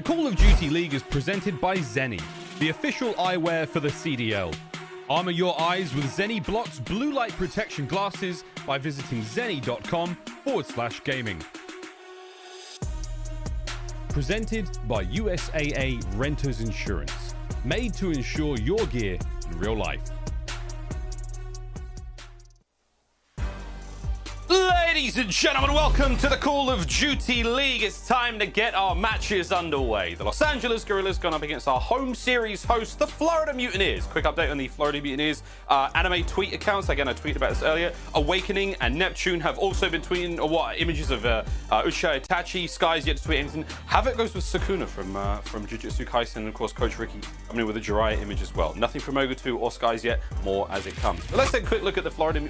Call of Duty League is presented by Zenni, the official eyewear for the CDL. Armor your eyes with Zenni Blocks blue light protection glasses by visiting zenni.com/gaming. Presented by USAA Renters Insurance, made to insure your gear in real life. Ladies and gentlemen, welcome to the Call of Duty League. It's time to get our matches underway. The Los Angeles Guerrillas gone up against our home series host, the Florida Mutineers. Quick update on the Florida Mutineers anime tweet accounts. Again, I tweeted about this earlier. Awakening and Neptune have also been tweeting images of Uchiha Itachi. Sky's yet to tweet anything. Havoc goes with Sukuna from Jujutsu Kaisen, and of course Coach Ricky coming in with a Jiraiya image as well. Nothing from Ogre2 or Sky's yet. More as it comes. But let's take a quick look at the Florida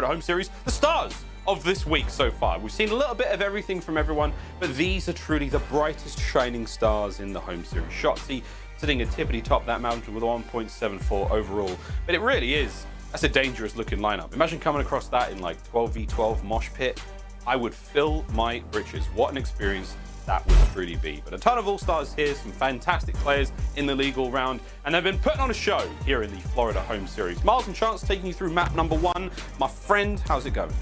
home series. The stars of this week so far. We've seen a little bit of everything from everyone, but these are truly the brightest shining stars in the home series. Shotzzy sitting at tippity top that mountain with a 1.74 overall, but it really is, that's a dangerous looking lineup. Imagine coming across that in like 12v12 mosh pit. I would fill my britches. What an experience that would truly be. But a ton of all-stars here, some fantastic players in the league all round, and they've been putting on a show here in the Florida home series. Miles and Chance taking you through map number 1. My friend, how's it going?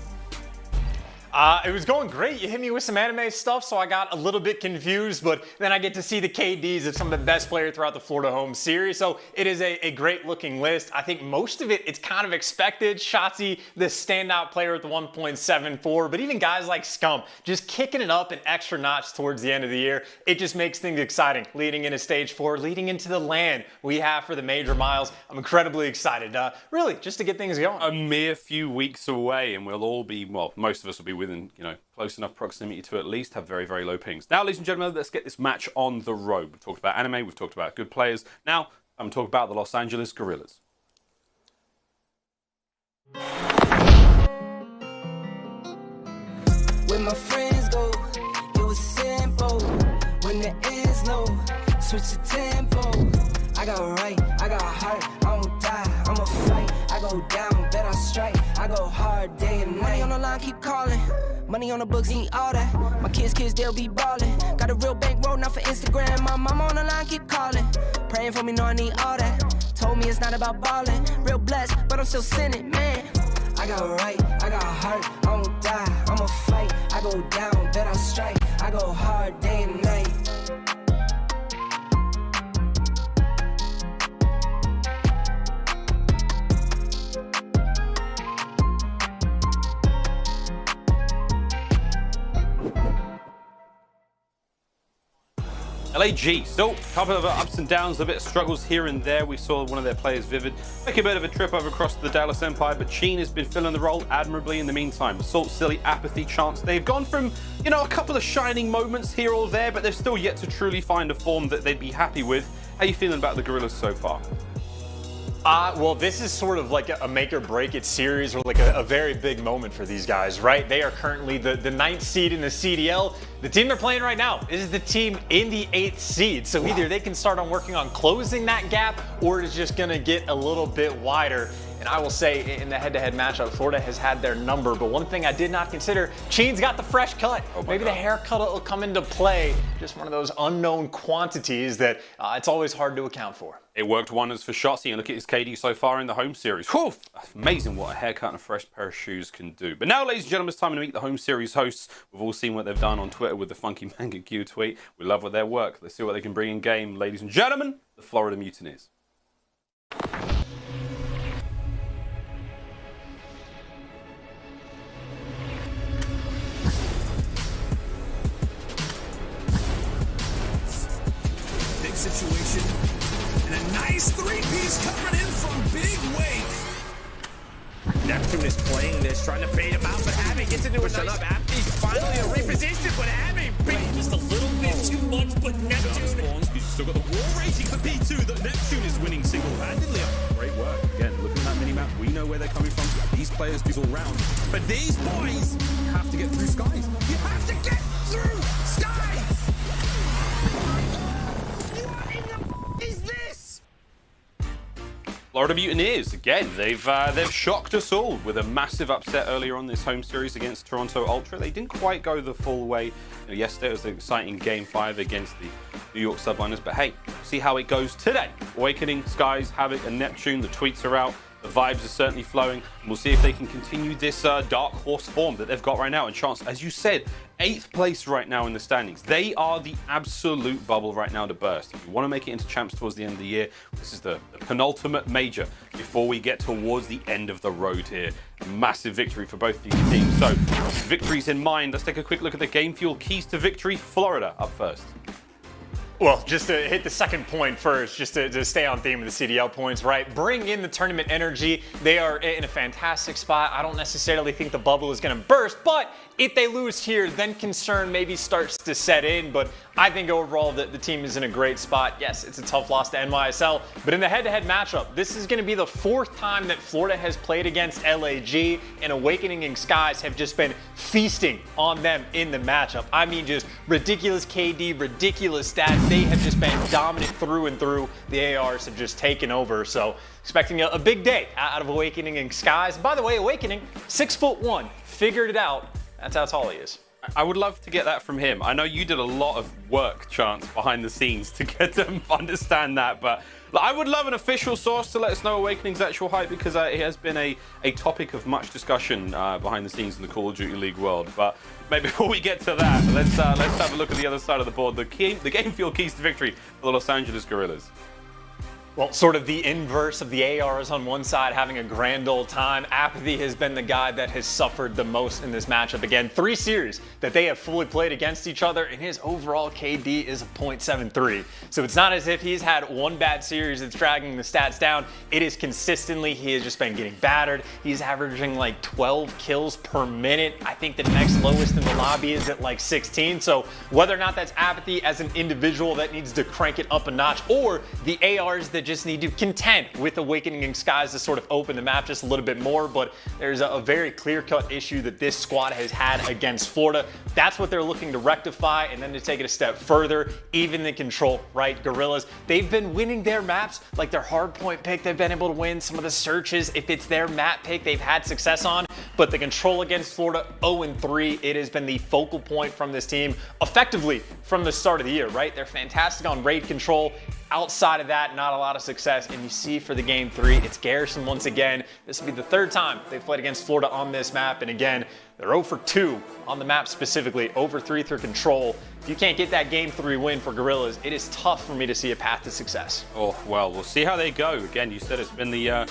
It was going great. You hit me with some anime stuff, so I got a little bit confused, but then I get to see the KDs of some of the best players throughout the Florida home series, so it is a great looking list. I think most of it's kind of expected. Shotzzy, the standout player with the 1.74, but even guys like Scump just kicking it up an extra notch towards the end of the year. It just makes things exciting. Leading into stage 4, leading into the LAN we have for the major miles. I'm incredibly excited, really, just to get things going. A mere few weeks away, and we'll all be, well, most of us will be within, close enough proximity to at least have very, very low pings. Now, ladies and gentlemen, let's get this match on the road. We've talked about anime, we've talked about good players. Now, I'm talking about the Los Angeles Guerrillas. When my friends go, it was simple. When there is no, switch the tempo. I got right, I got heart, I won't die, I'ma fight. I go down, bet I strike, I go hard day and night. Money on the line, keep calling. Money on the books, need all that. My kids, they'll be ballin'. Got a real bankroll, not for Instagram. My mama on the line, keep calling. Praying for me, know I need all that. Told me it's not about ballin'. Real blessed, but I'm still sinning, man. I got right, I got heart, I won't die, I'ma fight. I go down, bet I strike, I go hard day and night. LAG, still a couple of ups and downs, a bit of struggles here and there. We saw one of their players, Vivid, make a bit of a trip over across the Dallas Empire, but Sheen has been filling the role admirably in the meantime. Assault, Silly, Apathy, Chance, they've gone from, a couple of shining moments here or there, but they're still yet to truly find a form that they'd be happy with. How are you feeling about the Guerrillas so far? Well, this is sort of like a make or break it series, or like a very big moment for these guys, right? They are currently the 9th seed in the CDL. The team they're playing right now is the team in the 8th seed. So either they can start on working on closing that gap, or it's just gonna get a little bit wider. And I will say, in the head-to-head matchup, Florida has had their number. But one thing I did not consider, Sheen's got the fresh cut. Maybe the haircut will come into play. Just one of those unknown quantities that it's always hard to account for. It worked wonders for Shotzzy, and look at his KD so far in the home series. Whew, amazing what a haircut and a fresh pair of shoes can do. But now, ladies and gentlemen, it's time to meet the home series hosts. We've all seen what they've done on Twitter with the funky manga Q tweet. We love what their work. Let's see what they can bring in game. Ladies and gentlemen, the Florida Mutineers. Situation and a nice three-piece coming in from Big Wake. Neptune is playing this, trying to bait him out, but aBeZy gets into a nice he's finally repositioned, but aBeZy just a little bit too much, but Neptune He's still got the wall raging for P2 that Neptune is winning single-handedly. Great work. Again, looking at that mini-map, we know where they're coming from. These players do all round. But these boys have to get through skies. You have to get through skies! What in the f is this? Florida Mutineers, again, they've shocked us all with a massive upset earlier on this home series against Toronto Ultra. They didn't quite go the full way. Yesterday was an exciting Game 5 against the New York Subliners, but hey, see how it goes today. Awakening, Skies, Havoc, and Neptune, the tweets are out. The vibes are certainly flowing, and we'll see if they can continue this dark horse form that they've got right now. And Chance, as you said, 8th place right now in the standings. They are the absolute bubble right now to burst. If you want to make it into champs towards the end of the year, this is the penultimate major before we get towards the end of the road here. A massive victory for both these teams. So, victories in mind, let's take a quick look at the game fuel keys to victory. Florida up first. Well, just to hit the second point first, just to stay on theme with the CDL points, right? Bring in the tournament energy. They are in a fantastic spot. I don't necessarily think the bubble is going to burst, but if they lose here, then concern maybe starts to set in. But I think overall the team is in a great spot. Yes, it's a tough loss to NYSL, but in the head-to-head matchup, this is going to be the 4th time that Florida has played against LAG, and Awakening and Skies have just been feasting on them in the matchup. I mean, just ridiculous KD, ridiculous stats. They have just been dominant through and through. The ARs have just taken over, so expecting a big day out of Awakening and Skies. By the way, Awakening, 6'1", figured it out. That's how tall he is. I would love to get that from him. I know you did a lot of work, Chance, behind the scenes to get them to understand that, but I would love an official source to let us know Awakening's actual height, because it has been a topic of much discussion behind the scenes in the Call of Duty League world. But maybe before we get to that, let's have a look at the other side of the board. The game fuel keys to victory for the Los Angeles Guerrillas. Well, sort of the inverse of the ARs on one side having a grand old time. aBeZy has been the guy that has suffered the most in this matchup. Again, 3 series that they have fully played against each other, and his overall KD is a .73. So it's not as if he's had one bad series that's dragging the stats down. It is consistently, he has just been getting battered. He's averaging like 12 kills per minute. I think the next lowest in the lobby is at like 16. So whether or not that's aBeZy as an individual that needs to crank it up a notch, or the ARs that just need to contend with Awakening and Skies to sort of open the map just a little bit more. But there's a very clear-cut issue that this squad has had against Florida. That's what they're looking to rectify, and then to take it a step further, even the control, right? Guerrillas, they've been winning their maps, like their hardpoint pick, they've been able to win some of the searches. If it's their map pick, they've had success on. But the control against Florida, 0-3, it has been the focal point from this team effectively from the start of the year, right? They're fantastic on raid control. Outside of that, not a lot of success. And you see for the Game 3, it's Garrison once again. This will be the 3rd time they've played against Florida on this map. And again, they're 0-2 on the map specifically, 0-3 through control. If you can't get that Game 3 win for Guerrillas, it is tough for me to see a path to success. Oh, well, we'll see how they go. Again, you said it's been the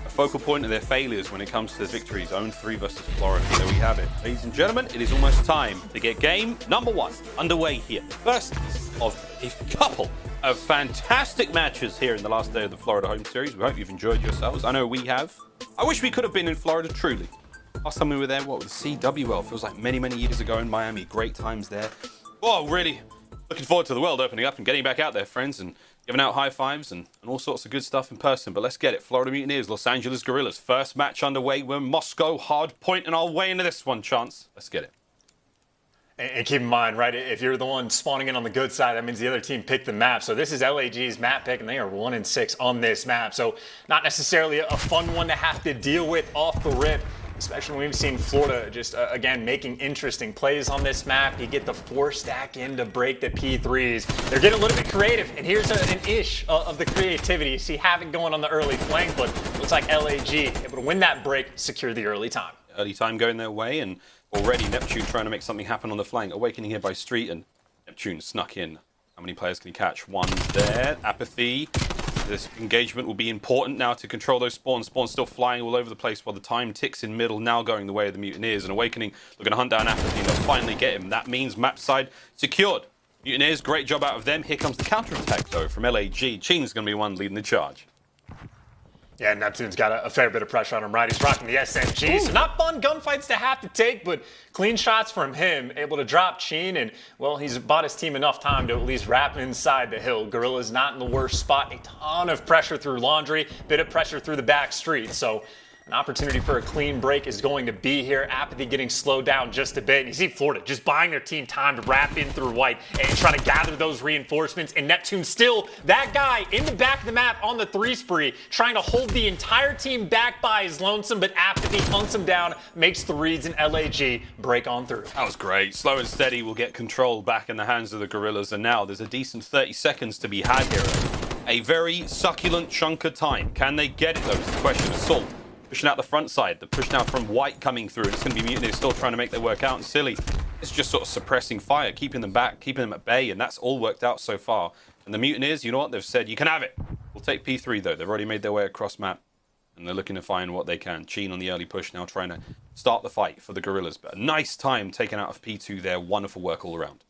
focal point of their failures when it comes to victories. 0-3 versus Florida. There we have it. Ladies and gentlemen, it is almost time to get game number 1 underway here. The first of a couple of fantastic matches here in the last day of the Florida home series. We hope you've enjoyed yourselves. I know we have. I wish we could have been in Florida, truly. Last time we were there, what, with CWL? Feels like many, many years ago in Miami. Great times there. Oh, really looking forward to the world opening up and getting back out there, friends, and giving out high fives and all sorts of good stuff in person. But let's get it. Florida Mutineers, Los Angeles Guerrillas. First match underway. We're Moscow, hard pointing our way into this one, Chance. Let's get it. And keep in mind, right, if you're the one spawning in on the good side, that means the other team picked the map. So this is LAG's map pick, and they are 1-6 on this map. So not necessarily a fun one to have to deal with off the rip, especially when we've seen Florida just, again, making interesting plays on this map. You get the 4-stack in to break the P3s. They're getting a little bit creative, and here's an ish of the creativity. You see Havoc going on the early flank, but looks like LAG able to win that break, secure the early time. Early time going their way, and already Neptune trying to make something happen on the flank. Awakening here by Street, and Neptune snuck in. How many players can he catch? One there. aBeZy. This engagement will be important now to control those spawns. Spawns still flying all over the place while the time ticks in middle, now going the way of the Mutineers. And Awakening looking to hunt down aBeZy, and they'll finally get him. That means map side secured. Mutineers, great job out of them. Here comes the counter-attack, though, from LAG. Ching's going to be one leading the charge. Yeah, Neptune's got a fair bit of pressure on him, right? He's rocking the SMG. So not fun gunfights to have to take, but clean shots from him, able to drop Chin, and, well, he's bought his team enough time to at least wrap inside the hill. Guerrilla's not in the worst spot. A ton of pressure through Laundry, bit of pressure through the back street. So an opportunity for a clean break is going to be here. aBeZy getting slowed down just a bit. And you see Florida just buying their team time to wrap in through white and trying to gather those reinforcements. And Neptune still that guy in the back of the map on the 3 spree, trying to hold the entire team back by his lonesome, but aBeZy hunts him down, makes the reads, and LAG break on through. That was great. Slow and steady will get control back in the hands of the Guerrillas, and now there's a decent 30 seconds to be had here. A very succulent chunk of time. Can they get it though? It's the question. Assault pushing out the front side. The push now from white coming through. It's going to be Mutineers still trying to make their work out, and Silly is just sort of suppressing fire, keeping them back, keeping them at bay, and that's all worked out so far. And the Mutineers, you know what? They've said, you can have it. We'll take P3 though. They've already made their way across map, and they're looking to find what they can. Cheen on the early push now trying to start the fight for the Guerrillas. But a nice time taken out of P2 there. Wonderful work all around.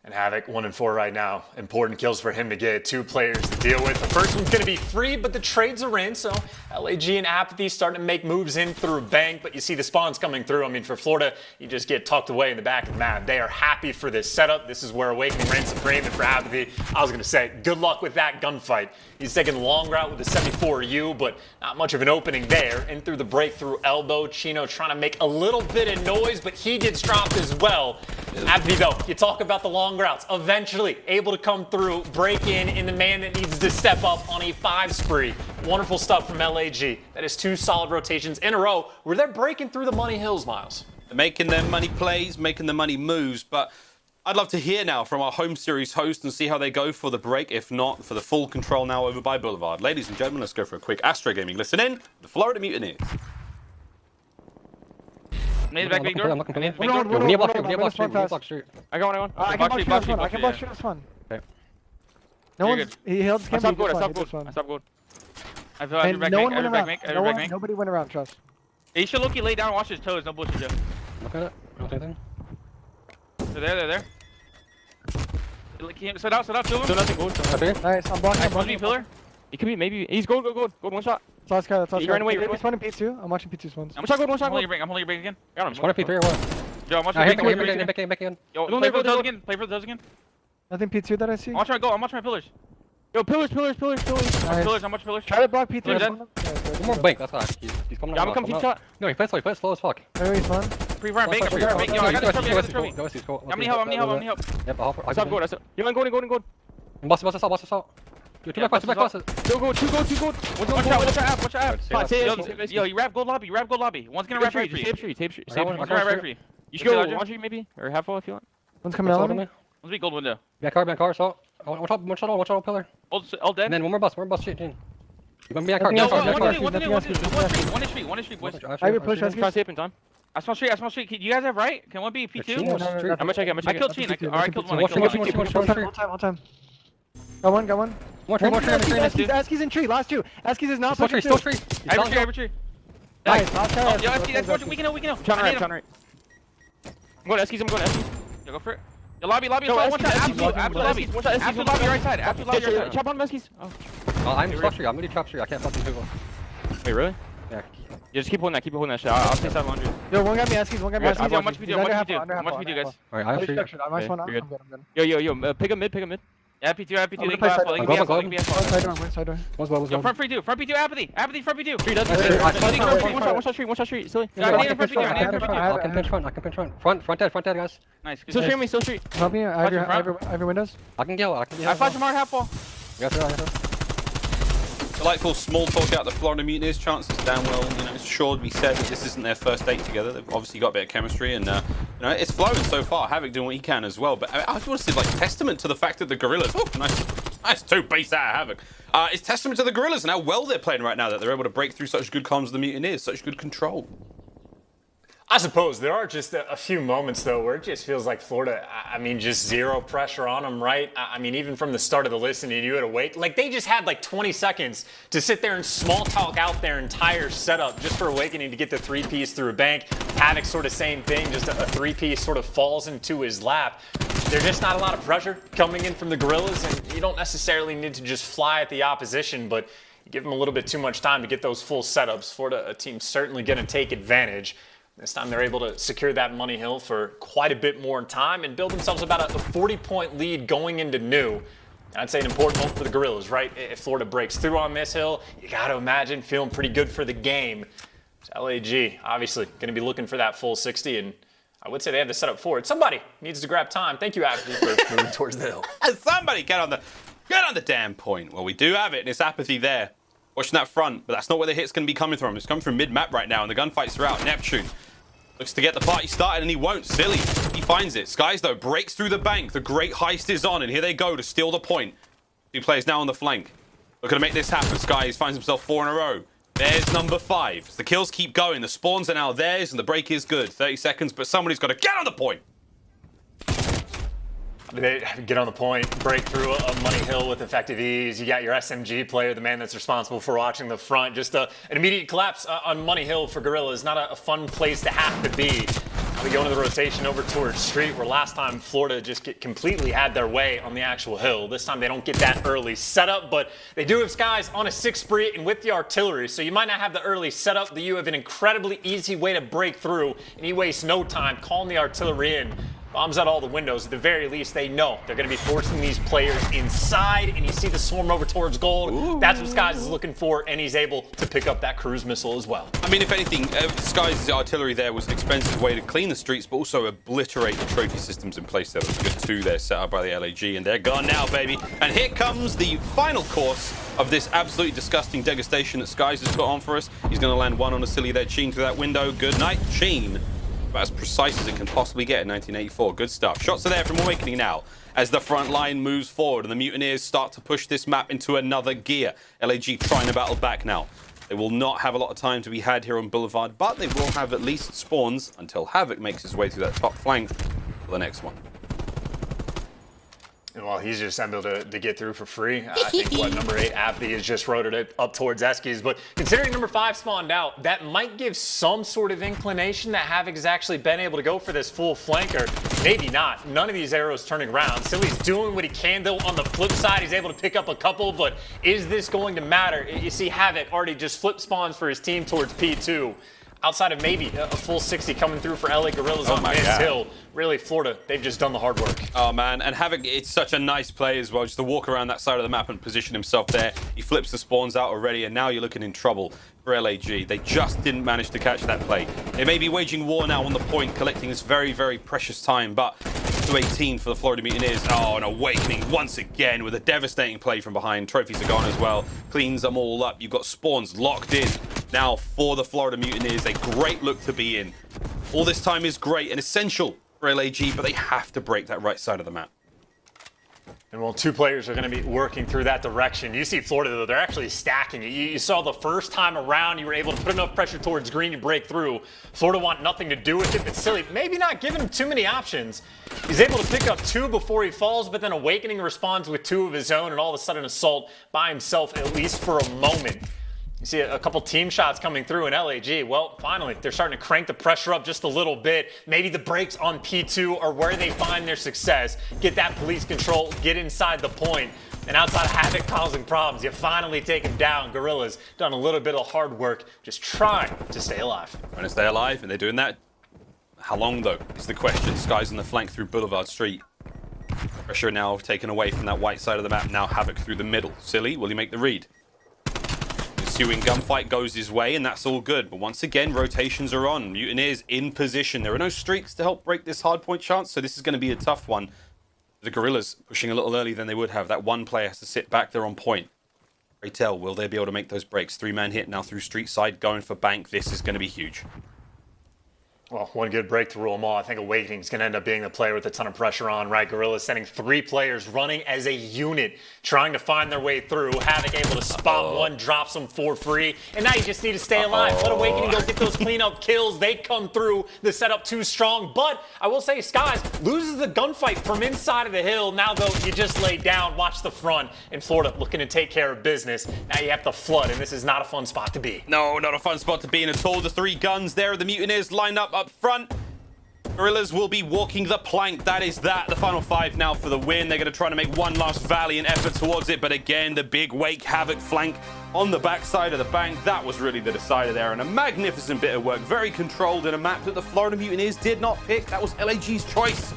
And Havoc 1-4 right now. Important kills for him to get. 2 players to deal with. The first one's going to be free, but the trades are in. So LAG and aBeZy starting to make moves in through bank. But you see the spawns coming through. I mean, for Florida, you just get tucked away in the back of the map. They are happy for this setup. This is where Awakening reigns supreme. And for aBeZy, I was going to say, good luck with that gunfight. He's taking the long route with the 74U, but not much of an opening there. In through the breakthrough elbow. Chino trying to make a little bit of noise, but he gets dropped as well. aBeZy, though, you talk about the long routes. Eventually able to come through, break in the man that needs to step up on a 5 spree. Wonderful stuff from LAG. That is 2 solid rotations in a row where they're breaking through the money hills, Miles. They're making their money plays, making the money moves, but I'd love to hear now from our home series host and see how they go for the break, if not for the full control now over by Boulevard. Ladies and gentlemen, let's go for a quick Astro Gaming listen in. The Florida Mutineers. Need the back big door. We need block street. I got one. I can block street this one. Okay. No one's. He held his I stopped good. I stopped good. I feel like no one went around. Nobody went around. Trust. He should look. He lay down and watch his toes. No bullshit, Joe. Look at it. Don't anything. They're there. Set out. Kill him. Do nothing. Good. Nice. I'm blocking. Nice. Pillar. He could be maybe. He's gold. One shot. Last guy. He ran away. He's one in P2. I'm watching P2's ones. One shot. I'm holding your break again. Got him. One in P3 or what? Joe, I'm watching your break again. Back in. Yo, play for the toes again. Nothing P2 that I see. I'm watching my pillars. Yo, pillars. Nice. I'm watching pillars. Try to block P3. One more bank, that's not. He's coming Yeah, out. I'm coming keep shot. No, he plays slow as fuck. Very fun. Pre-fire bank. Yo, I got the trophy. How many help? Yep, I'll help. I stopped good. Yo, I'm going. Boss us out. Two back passes. Two gold. Watch out. Yo, you wrap gold lobby. One's gonna wrap for you. Tape street. One's gonna wrap right for you. You should go one street maybe, or half wall if you want. One's coming out of me. One's be gold window. Back car, so. One shot, pillar. All dead. And then one more bus shit in. You gonna be at car, Yo, one street, boys. I have push. Try to tape in time. I small street. You guys have right? Can one be P2? No. I'm gonna check it. I killed Cheen. I killed one. Got one. One tree. Aski's in tree. Last 2. Aski's is not pushing. Still tree. Every tree. Nice. Yo, Aski, that's pushing. We can know. Turn right. I'm going to Aski's. Yo, go for it. Yo, lobby. One shot. Absolute lobby right side. Chop on Aski's. I'm stuck tree. I'm really trap tree. I can't fucking people. Wait, really? Yeah. Yeah, just keep holding that shot. I'll take that laundry. Yo, one got me Aski's. How much we do, guys? Alright, I have tree. I'm good. Yo, pick a mid. Yeah, P2. They can be asphalt. Side door. Yo, front free 2. aBeZy, front P2. Tree does. One shot street. Silly. I can pinch front. Front dead, guys. Nice. Still street. Help me. I have your windows. I can go. I flash him hard half wall. Delightful small talk out the Florida Mutineers. Chances down well. It's sure to be said that this isn't their first date together. They've obviously got a bit of chemistry, and it's flowing so far. Havoc doing what he can as well. But I just want to say, testament to the fact that the Guerrillas. Oh, nice 2 base out of Havoc. It's testament to the Guerrillas and how well they're playing right now that they're able to break through such good comms of the Mutineers, such good control. I suppose there are just a few moments, though, where it just feels like Florida, just zero pressure on them, right? Even from the start of the listening, you had to wait. They just had 20 seconds to sit there and small talk out their entire setup just for Awakening to get the 3-piece through a bank. Havoc sort of same thing, just a 3-piece sort of falls into his lap. There's just not a lot of pressure coming in from the Guerrillas, and you don't necessarily need to just fly at the opposition, but you give them a little bit too much time to get those full setups. Florida, a team certainly going to take advantage. This time they're able to secure that money hill for quite a bit more time and build themselves about a 40-point lead going into new. I'd say an important moment for the Guerrillas, right? If Florida breaks through on this hill, you got to imagine feeling pretty good for the game. So LAG, obviously, going to be looking for that full 60, and I would say they have the setup for it. Somebody needs to grab time. Thank you, aBeZy, for moving towards the hill. Somebody get on the damn point. Well, we do have it, and it's aBeZy there. Watching that front, but that's not where the hit's going to be coming from. It's coming from mid-map right now, and the gunfights are out. Neptune looks to get the party started, and he won't. Silly, he finds it. Skies, though, breaks through the bank. The great heist is on, and here they go to steal the point. 2 players now on the flank. Looking to make this happen. Skies finds himself 4 in a row. There's number 5. As the kills keep going, the spawns are now theirs, and the break is good. 30 seconds, but somebody's got to get on the point. They get on the point, break through a money hill with effective ease. You got your SMG player, the man that's responsible for watching the front. Just an immediate collapse on money hill for Guerrillas. Not a fun place to have to be. We go into the rotation over towards street, where last time Florida just completely had their way on the actual hill. This time they don't get that early setup, but they do have Skies on a 6 spree and with the artillery, so you might not have the early setup, but you have an incredibly easy way to break through, and he wastes no time calling the artillery in. Bombs out all the windows. At the very least, they know they're going to be forcing these players inside, and you see the swarm over towards gold. Ooh. That's what Skies is looking for, and he's able to pick up that cruise missile as well. I mean, if anything, Skies' artillery there was an expensive way to clean the streets, but also obliterate the trophy systems in place there. There's a good 2 there set up by the LAG, and they're gone now, baby. And here comes the final course of this absolutely disgusting degustation that Skies has put on for us. He's going to land 1 on a silly there, Cheen through that window. Good night, Cheen. About as precise as it can possibly get in 1984. Good stuff. Shots are there from Awakening now as the front line moves forward and the Mutineers start to push this map into another gear. LAG trying to battle back now. They will not have a lot of time to be had here on Boulevard, but they will have at least spawns until Havoc makes his way through that top flank for the next one. Well, he's just able to get through for free. I think, number 8, aBeZy, has just rotated it up towards Eskies. But considering number 5 spawned out, that might give some sort of inclination that Havoc has actually been able to go for this full flanker. Maybe not. None of these arrows turning around. Silly's doing what he can, though. On the flip side, he's able to pick up a couple. But is this going to matter? You see Havoc already just flip spawns for his team towards P2. Outside of maybe a full 60 coming through for LA Guerrillas on this hill. Really, Florida, they've just done the hard work. Oh, man. And Havoc, it's such a nice play as well, just to walk around that side of the map and position himself there. He flips the spawns out already, and now you're looking in trouble for LAG. They just didn't manage to catch that play. They may be waging war now on the point, collecting this very, very precious time, but 218 for the Florida Mutineers. Oh, an Awakening once again with a devastating play from behind. Trophies are gone as well. Cleans them all up. You've got spawns locked in now for the Florida Mutineers. A great look to be in. All this time is great and essential for LAG, but they have to break that right side of the map. And well, 2 players are going to be working through that direction. You see Florida, though, they're actually stacking it. You saw the first time around, you were able to put enough pressure towards green to break through. Florida want nothing to do with it, but Silly, maybe not giving him too many options. He's able to pick up 2 before he falls, but then Awakening responds with 2 of his own, and all of a sudden Assault by himself, at least for a moment. You see a couple team shots coming through in LAG. Well, finally, they're starting to crank the pressure up just a little bit. Maybe the breaks on P2 are where they find their success. Get that police control, get inside the point. And outside of Havoc causing problems, you finally take him down. Guerrillas done a little bit of hard work, just trying to stay alive. Trying to stay alive, and they're doing that. How long, though, is the question. Skies on the flank through Boulevard Street. Pressure now taken away from that white side of the map. Now Havoc through the middle. Silly, will he make the read? Ensuing gunfight goes his way, and that's all good. But once again, rotations are on. Mutineers in position. There are no streaks to help break this hardpoint chance, so this is going to be a tough one. The Guerrillas pushing a little earlier than they would have. That one player has to sit back there on point. Pray tell, will they be able to make those breaks? 3-man hit now through street side, going for bank. This is going to be huge. Well, one good break to rule them all. I think Awakening is going to end up being the player with a ton of pressure on, right? Guerrillas sending 3 players running as a unit, trying to find their way through. Havoc able to spot one, drops them for free. And now you just need to stay alive. Let Awakening go get those cleanup kills. They come through. The setup too strong. But I will say, Skies loses the gunfight from inside of the hill. Now, though, you just lay down, watch the front. And Florida looking to take care of business. Now you have to flood, and this is not a fun spot to be. No, not a fun spot to be in at all. The 3 guns there. The Mutineers lined up front. Guerrillas will be walking the plank. That is that. The final 5 now for the win. They're going to try to make one last valiant effort towards it. But again, the big Wake Havoc flank on the backside of the bank. That was really the decider there. And a magnificent bit of work. Very controlled in a map that the Florida Mutineers did not pick. That was LAG's choice.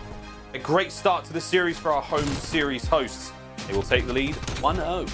A great start to the series for our home series hosts. They will take the lead 1-0.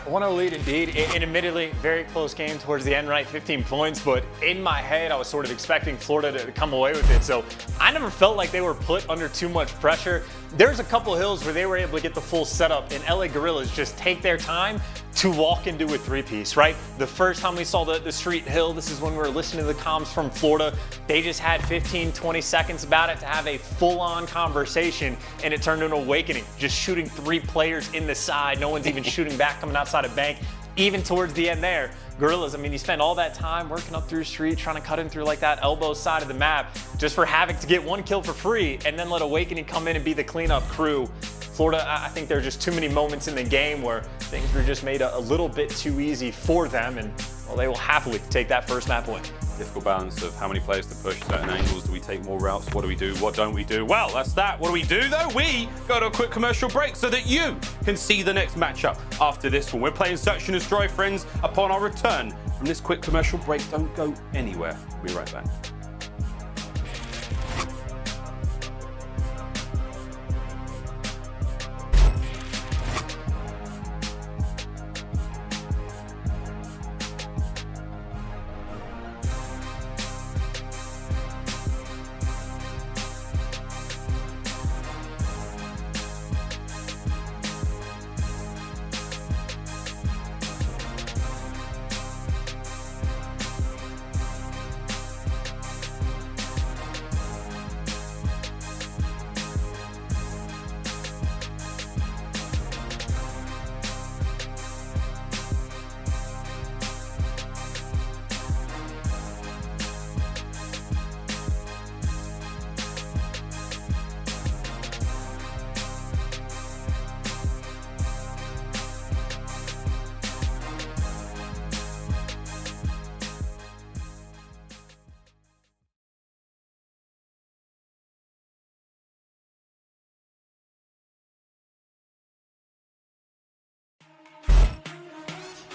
1-0 lead indeed. And admittedly, very close game towards the end, right? 15 points. But in my head, I was sort of expecting Florida to come away with it. So I never felt like they were put under too much pressure. There's a couple hills where they were able to get the full setup, and LA Guerrillas just take their time to walk into a three-piece, right? The first time we saw the street hill, this is when we were listening to the comms from Florida. They just had 15, 20 seconds about it to have a full-on conversation, and it turned into an awakening. Just shooting 3 players in the side. No one's even shooting back coming outside of bank. Even towards the end there, Guerrillas, I mean, you spend all that time working up through the street, trying to cut in through like that elbow side of the map, just for Havoc to get 1 kill for free, and then let Awakening come in and be the cleanup crew. Florida, I think there are just too many moments in the game where things were just made a little bit too easy for them, and well, they will happily take that first map win. Difficult balance of how many players to push, certain angles. Do we take more routes? What do we do? What don't we do? Well, that's that. What do we do though? We go to a quick commercial break so that you can see the next matchup after this one. We're playing Search and Destroy, friends, upon our return from this quick commercial break. Don't go anywhere. We'll be right back.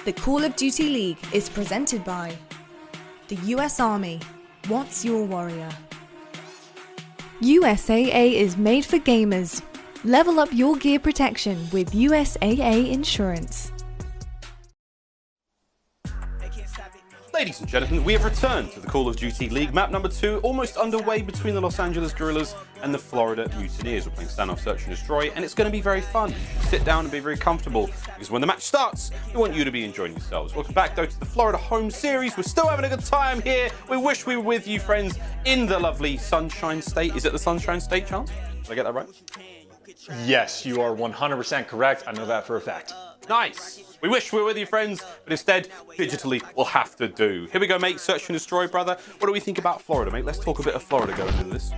The Call of Duty League is presented by the US Army. What's your warrior? USAA is made for gamers. Level up your gear protection with USAA Insurance. Ladies and gentlemen, we have returned to the Call of Duty League. Map number 2, almost underway between the Los Angeles Guerrillas and the Florida Mutineers. We're playing Standoff Search and Destroy, and it's going to be very fun. Sit down and be very comfortable, because when the match starts, we want you to be enjoying yourselves. Welcome back, though, to the Florida home series. We're still having a good time here. We wish we were with you, friends, in the lovely Sunshine State. Is it the Sunshine State, Charles? Did I get that right? Yes, you are 100% correct. I know that for a fact. Nice. We wish we were with you, friends, but instead, digitally, we'll have to do. Here we go, mate. Search and Destroy, brother. What do we think about Florida, mate? Let's talk a bit of Florida going into this.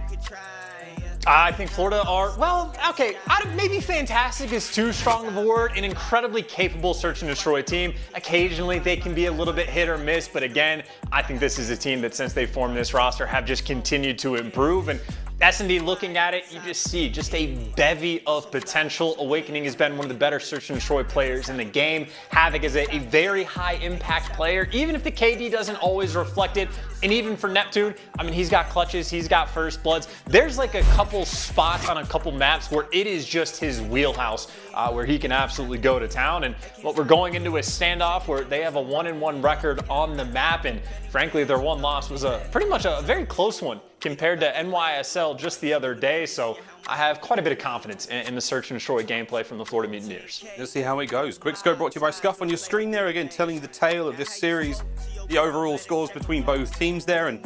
I think Florida are, well, okay, maybe fantastic is too strong of a word, an incredibly capable Search and Destroy team. Occasionally, they can be a little bit hit or miss, but again, I think this is a team that since they formed this roster have just continued to improve. And S&D, looking at it, you just see just a bevy of potential. Awakening has been one of the better Search and Destroy players in the game. Havoc is a very high impact player, even if the KD doesn't always reflect it. And even for Neptune, I mean, he's got clutches, he's got first bloods. There's like a couple spots on a couple maps where it is just his wheelhouse, where he can absolutely go to town. And what we're going into a standoff where they have a 1-1 record on the map. And frankly, their one loss was pretty much a very close one compared to NYSL just the other day. So I have quite a bit of confidence in the Search and Destroy gameplay from the Florida Mutineers. Let's see how it goes. Quick scope brought to you by Scump on your screen there, again telling the tale of this series, the overall scores between both teams there, and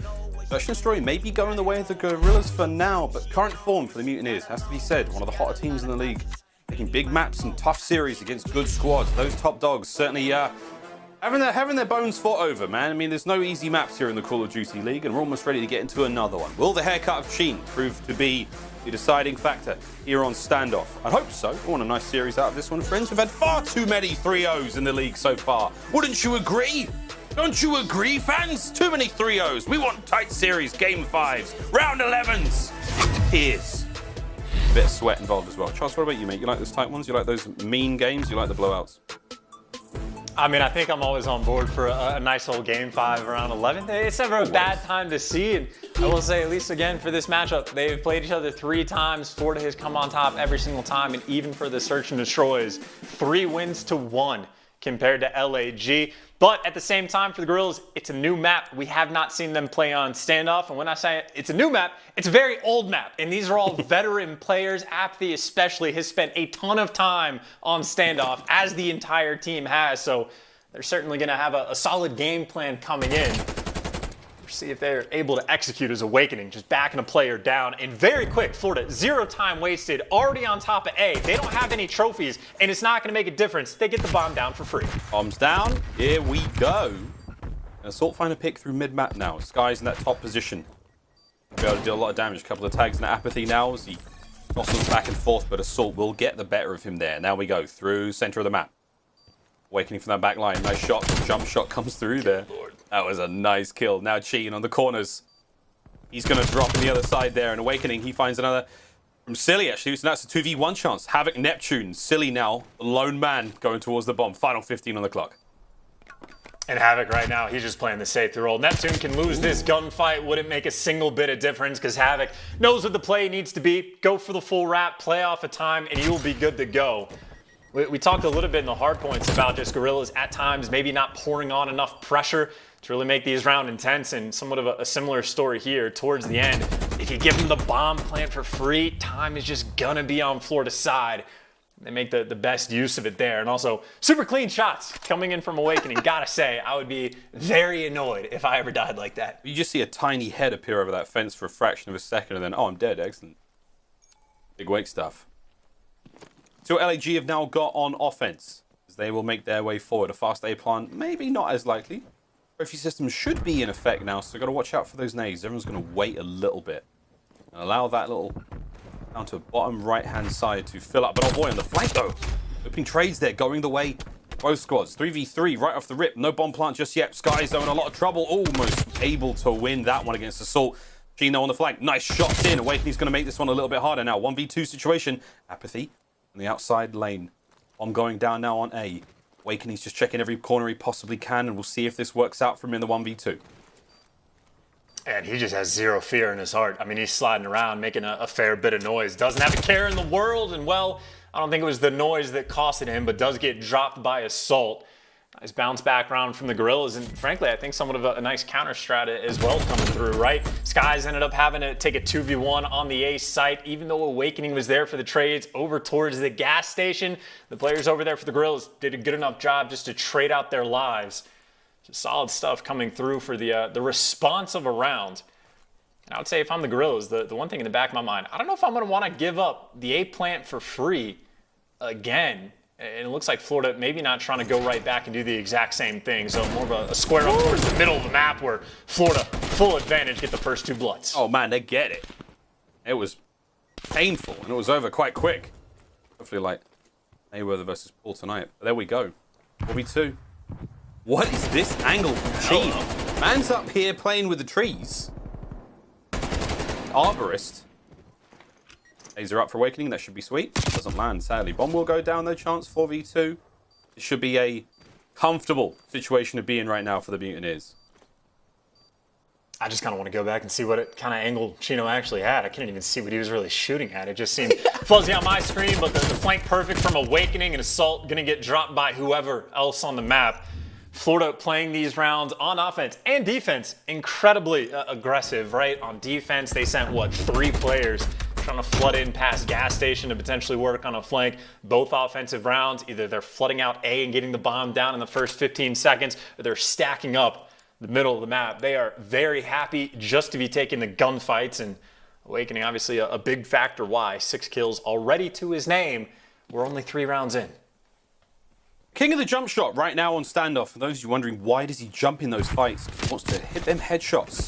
Search and Destroy may be going the way of the Guerrillas for now, but current form for the Mutineers has to be said, one of the hotter teams in the league, taking big maps and tough series against good squads. Those top dogs certainly having their bones fought over, man. I mean, there's no easy maps here in the Call of Duty League, and we're almost ready to get into another one. Will the haircut of Sheen prove to be the deciding factor here on Standoff? I hope so. I want a nice series out of this one, friends. We've had far too many 3-0s in the league so far. Wouldn't you agree? Don't you agree, fans? Too many 3-0s. We want tight series, game 5s, round 11s. Tears. A bit of sweat involved as well. Charles, what about you, mate? You like those tight ones? You like those mean games? You like the blowouts? I mean, I think I'm always on board for a nice old game 5 around 11. It's never a bad time to see. And I will say, at least again for this matchup, they've played each other 3 times. Florida has come on top every single time. And even for the search and destroys, 3 wins to 1 compared to LAG. But at the same time, for the Guerrillas, it's a new map. We have not seen them play on Standoff. And when I say it's a new map, it's a very old map. And these are all veteran players. aBeZy especially has spent a ton of time on Standoff, as the entire team has. So they're certainly going to have a solid game plan coming in. See if they're able to execute as Awakening, just backing a player down. And very quick, Florida, 0 time wasted, already on top of A. They don't have any trophies, and it's not going to make a difference. They get the bomb down for free. Bombs down. Here we go. Assault find a pick through mid-map now. Sky's in that top position. Be able to do a lot of damage. A couple of tags in aBeZy now as he jostles back and forth, but Assault will get the better of him there. Now we go through center of the map. Awakening from that back line. Nice shot. Jump shot comes through there. That was a nice kill. Now cheating on the corners. He's going to drop in the other side there. And Awakening, he finds another from Cellium, actually. So that's a 2v1 chance. Havoc, Neptune. Cellium now, the lone man going towards the bomb. Final 15 on the clock. And Havoc right now, he's just playing the safety role. Neptune can lose this gunfight. Wouldn't make a single bit of difference because Havoc knows what the play needs to be. Go for the full wrap, play off a time, and you'll be good to go. We talked a little bit in the hard points about just Guerrillas at times maybe not pouring on enough pressure to really make these rounds intense, and somewhat of a similar story here towards the end. If you give them the bomb plant for free, time is just gonna be on Florida's side. They make the best use of it there. And also, super clean shots coming in from Awakening. Gotta say, I would be very annoyed if I ever died like that. You just see a tiny head appear over that fence for a fraction of a second, and then, oh, I'm dead. Excellent. Big wake stuff. So LAG have now got on offense, as they will make their way forward. A fast A plant, maybe not as likely. Trophy system should be in effect now, so got to watch out for those nades. Everyone's going to wait a little bit and allow that little down to bottom right-hand side to fill up. But oh boy, on the flank though, opening trades there, going the way. Both squads, 3v3 right off the rip. No bomb plant just yet. Sky's though in a lot of trouble. Almost able to win that one against Assault. Gino on the flank, nice shots in. Awakening's going to make this one a little bit harder now. 1v2 situation. aBeZy on the outside lane. Bomb going down now on A. Awakening's just checking every corner he possibly can, and we'll see if this works out for him in the 1v2. And he just has zero fear in his heart. I mean, he's sliding around, making a fair bit of noise. Doesn't have a care in the world, and well, I don't think it was the noise that costed him, but does get dropped by Assault. Nice bounce back round from the Guerrillas, and frankly, I think somewhat of a nice counter strat as well coming through, right? Skies ended up having to take a 2v1 on the A site, even though Awakening was there for the trades over towards the gas station. The players over there for the Guerrillas did a good enough job just to trade out their lives. Just solid stuff coming through for the response of a round. And I would say if I'm the Guerrillas, the one thing in the back of my mind, I don't know if I'm going to want to give up the A plant for free again. And it looks like Florida maybe not trying to go right back and do the exact same thing. So more of a square up towards the middle of the map where Florida, full advantage, get the first 2 bloods. Oh man, they get it. It was painful, and it was over quite quick. Hopefully like Mayweather versus Paul tonight. But there we go. 4v2. What is this angle from Chief? Man's up here playing with the trees. Arborist. Laser up for Awakening, that should be sweet. Doesn't land, sadly. Bomb will go down, though, chance 4v2. It should be a comfortable situation to be in right now for the Mutineers. I just kind of want to go back and see what kind of angle Chino actually had. I couldn't even see what he was really shooting at. It just seemed fuzzy on my screen, but the flank perfect from Awakening, and Assault going to get dropped by whoever else on the map. Florida playing these rounds on offense and defense incredibly aggressive, right? On defense, they sent, what, 3 players trying to flood in past gas station to potentially work on a flank. Both offensive rounds, either they're flooding out A and getting the bomb down in the first 15 seconds, or they're stacking up the middle of the map. They are very happy just to be taking the gunfights, and Awakening obviously a big factor why. 6 kills already to his name. We're only 3 rounds in. King of the jump shot right now on Standoff. For those of you wondering, why does he jump in those fights? He wants to hit them headshots.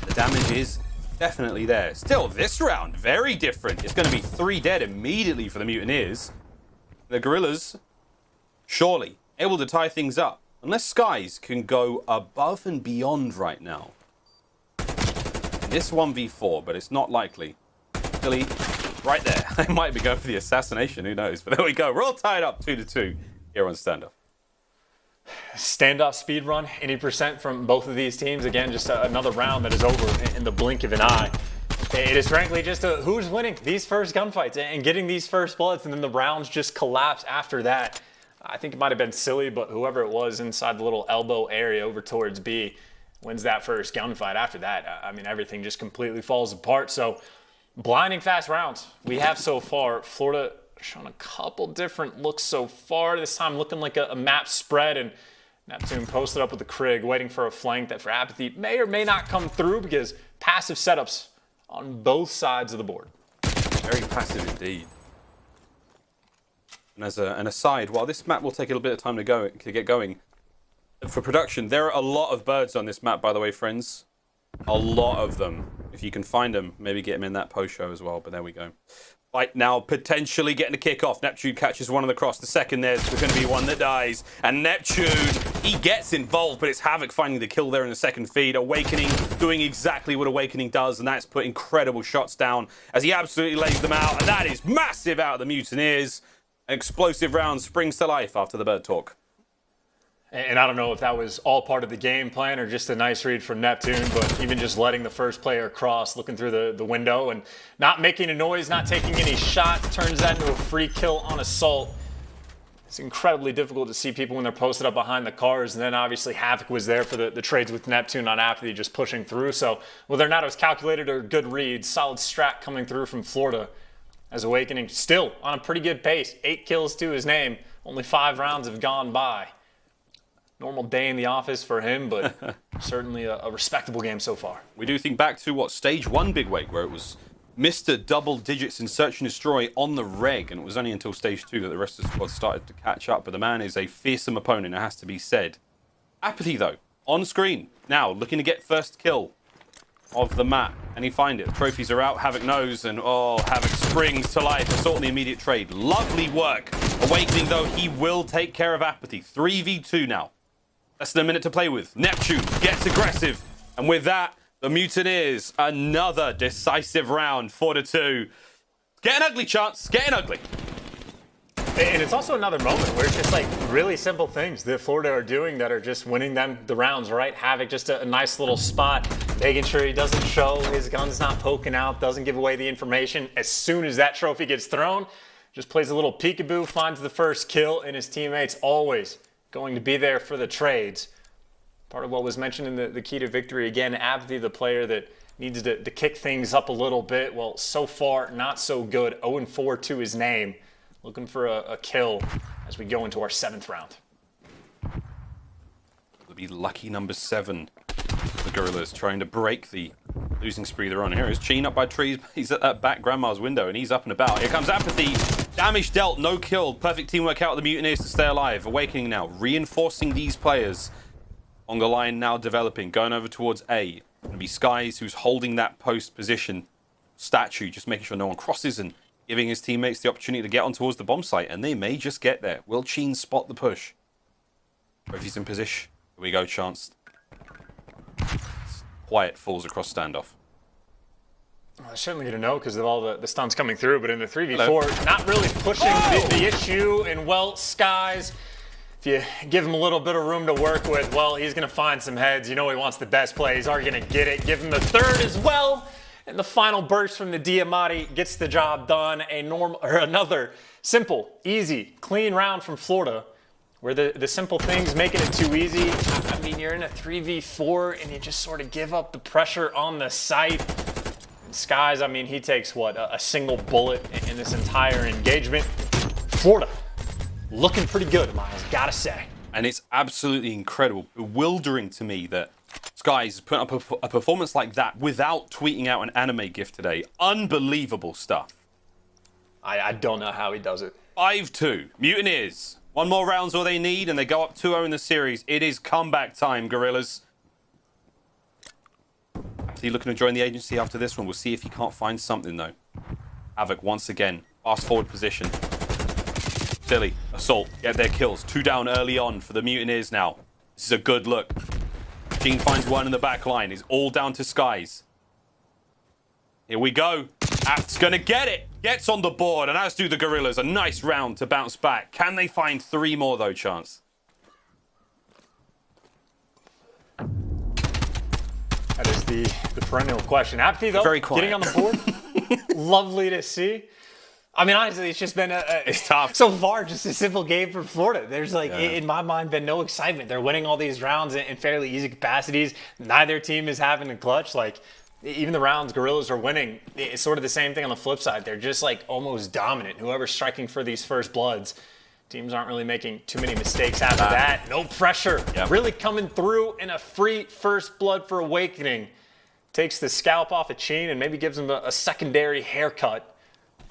The damage is definitely there. Still, this round, very different. It's going to be 3 dead immediately for the Mutineers. The Guerrillas, surely, able to tie things up. Unless Skies can go above and beyond right now. This 1v4, but it's not likely. Billy, right there. They might be going for the assassination, who knows? But there we go. We're all tied up 2-2 here on Standoff. Standoff speed run, any percent from both of these teams. Again, just another round that is over in the blink of an eye. It is frankly just who's winning these first gunfights and getting these first bloods, and then the rounds just collapse after that. I think it might have been silly, but whoever it was inside the little elbow area over towards B wins that first gunfight. After that, I mean, everything just completely falls apart. So blinding fast rounds we have so far. Florida shown a couple different looks so far. This time looking like a map spread, and Neptune posted up with the Krig, waiting for a flank that for aBeZy may or may not come through because passive setups on both sides of the board. Very passive indeed. And as an aside, while this map will take a little bit of time to get going, for production, there are a lot of birds on this map, by the way, friends. A lot of them. If you can find them, maybe get them in that post show as well, but there we go. Right now, potentially getting a kick off. Neptune catches one on the cross. The second there's going to be one that dies. And Neptune, he gets involved, but it's Havoc finding the kill there in the second feed. Awakening doing exactly what Awakening does, and that's put incredible shots down as he absolutely lays them out. And that is massive out of the Mutineers. An explosive round springs to life after the bird talk. And I don't know if that was all part of the game plan or just a nice read from Neptune, but even just letting the first player cross, looking through the window and not making a noise, not taking any shots, turns that into a free kill on assault. It's incredibly difficult to see people when they're posted up behind the cars. And then obviously Havoc was there for the trades with Neptune on aBeZy just pushing through. So whether or not it was calculated or good read, solid strat coming through from Florida as Awakening still on a pretty good pace. 8 kills to his name. Only 5 rounds have gone by. Normal day in the office for him, but certainly a respectable game so far. We do think back to, what, stage 1 Big Wake, where it was Mr. Double Digits in Search and Destroy on the reg, and it was only until stage 2 that the rest of the squad started to catch up, but the man is a fearsome opponent, it has to be said. aBeZy, though, on screen, now looking to get first kill of the map, and he find it. The trophies are out, Havoc knows, and oh, Havoc springs to life, assault in the immediate trade. Lovely work. Awakening, though, he will take care of aBeZy. 3v2 now. Less than a minute to play with. Neptune gets aggressive. And with that, the Mutineers, another decisive round, 4-2. Getting ugly, Chance. Getting ugly. And it's also another moment where it's just like really simple things that Florida are doing that are just winning them the rounds, right? Havoc, just a nice little spot, making sure he doesn't show, his gun's not poking out, doesn't give away the information. As soon as that trophy gets thrown, just plays a little peekaboo, finds the first kill, and his teammates always going to be there for the trades. Part of what was mentioned in the key to victory. Again, aBeZy, the player that needs to kick things up a little bit. Well, so far, not so good. 0-4 to his name. Looking for a kill as we go into our 7th round. It'll be lucky number 7. The Guerrillas trying to break the losing spree they're on. Here is Cheen up by trees. He's at that back grandma's window and he's up and about. Here comes aBeZy. Damage dealt, no kill. Perfect teamwork out of the Mutineers to stay alive. Awakening now, reinforcing these players. On the line now developing, going over towards A. Going to be Skies who's holding that post position. Statue, just making sure no one crosses and giving his teammates the opportunity to get on towards the bomb site. And they may just get there. Will Cheen spot the push? Or if he's in position. Here we go, Chance. Quiet falls across standoff. I'm certainly going to know because of all the stuns coming through, but in the 3v4, not really pushing the issue. And, well, Skies, if you give him a little bit of room to work with, well, he's going to find some heads. You know he wants the best play. He's already going to get it. Give him the 3rd as well. And the final burst from the Diamati gets the job done. Another simple, easy, clean round from Florida where the simple things making it too easy. I mean, you're in a 3v4 and you just sort of give up the pressure on the site. Skies, I mean, he takes, what, a single bullet in this entire engagement. Florida, looking pretty good, Miles, gotta say. And it's absolutely incredible, bewildering to me that Skies put up a performance like that without tweeting out an anime gif today. Unbelievable stuff. I don't know how he does it. 5-2, Mutineers. One more round's all they need, and they go up 2-0 in the series. It is comeback time, Guerrillas. aBeZy looking to join the agency after this one. We'll see if he can't find something, though. Havoc once again. Fast forward position. Silly. Assault. Get their kills. 2 down early on for the Mutineers now. This is a good look. Gene finds one in the back line. It's all down to Skies. Here we go. aBeZy's going to get it. Gets on the board, and as do the Guerrillas. A nice round to bounce back. Can they find 3 more, though, Chance? the perennial question. aBeZy, though, very quiet. getting on the board, lovely to see. I mean, honestly, it's just been it's tough. So far, just a simple game for Florida. There's in my mind, been no excitement. They're winning all these rounds in fairly easy capacities. Neither team is having a clutch. Like, even the rounds Guerrillas are winning, it's sort of the same thing on the flip side. They're just like almost dominant. Whoever's striking for these first bloods, teams aren't really making too many mistakes after that. No pressure. Yep. Really coming through in a free first blood for Awakening. Takes the scalp off a chain and maybe gives them a secondary haircut.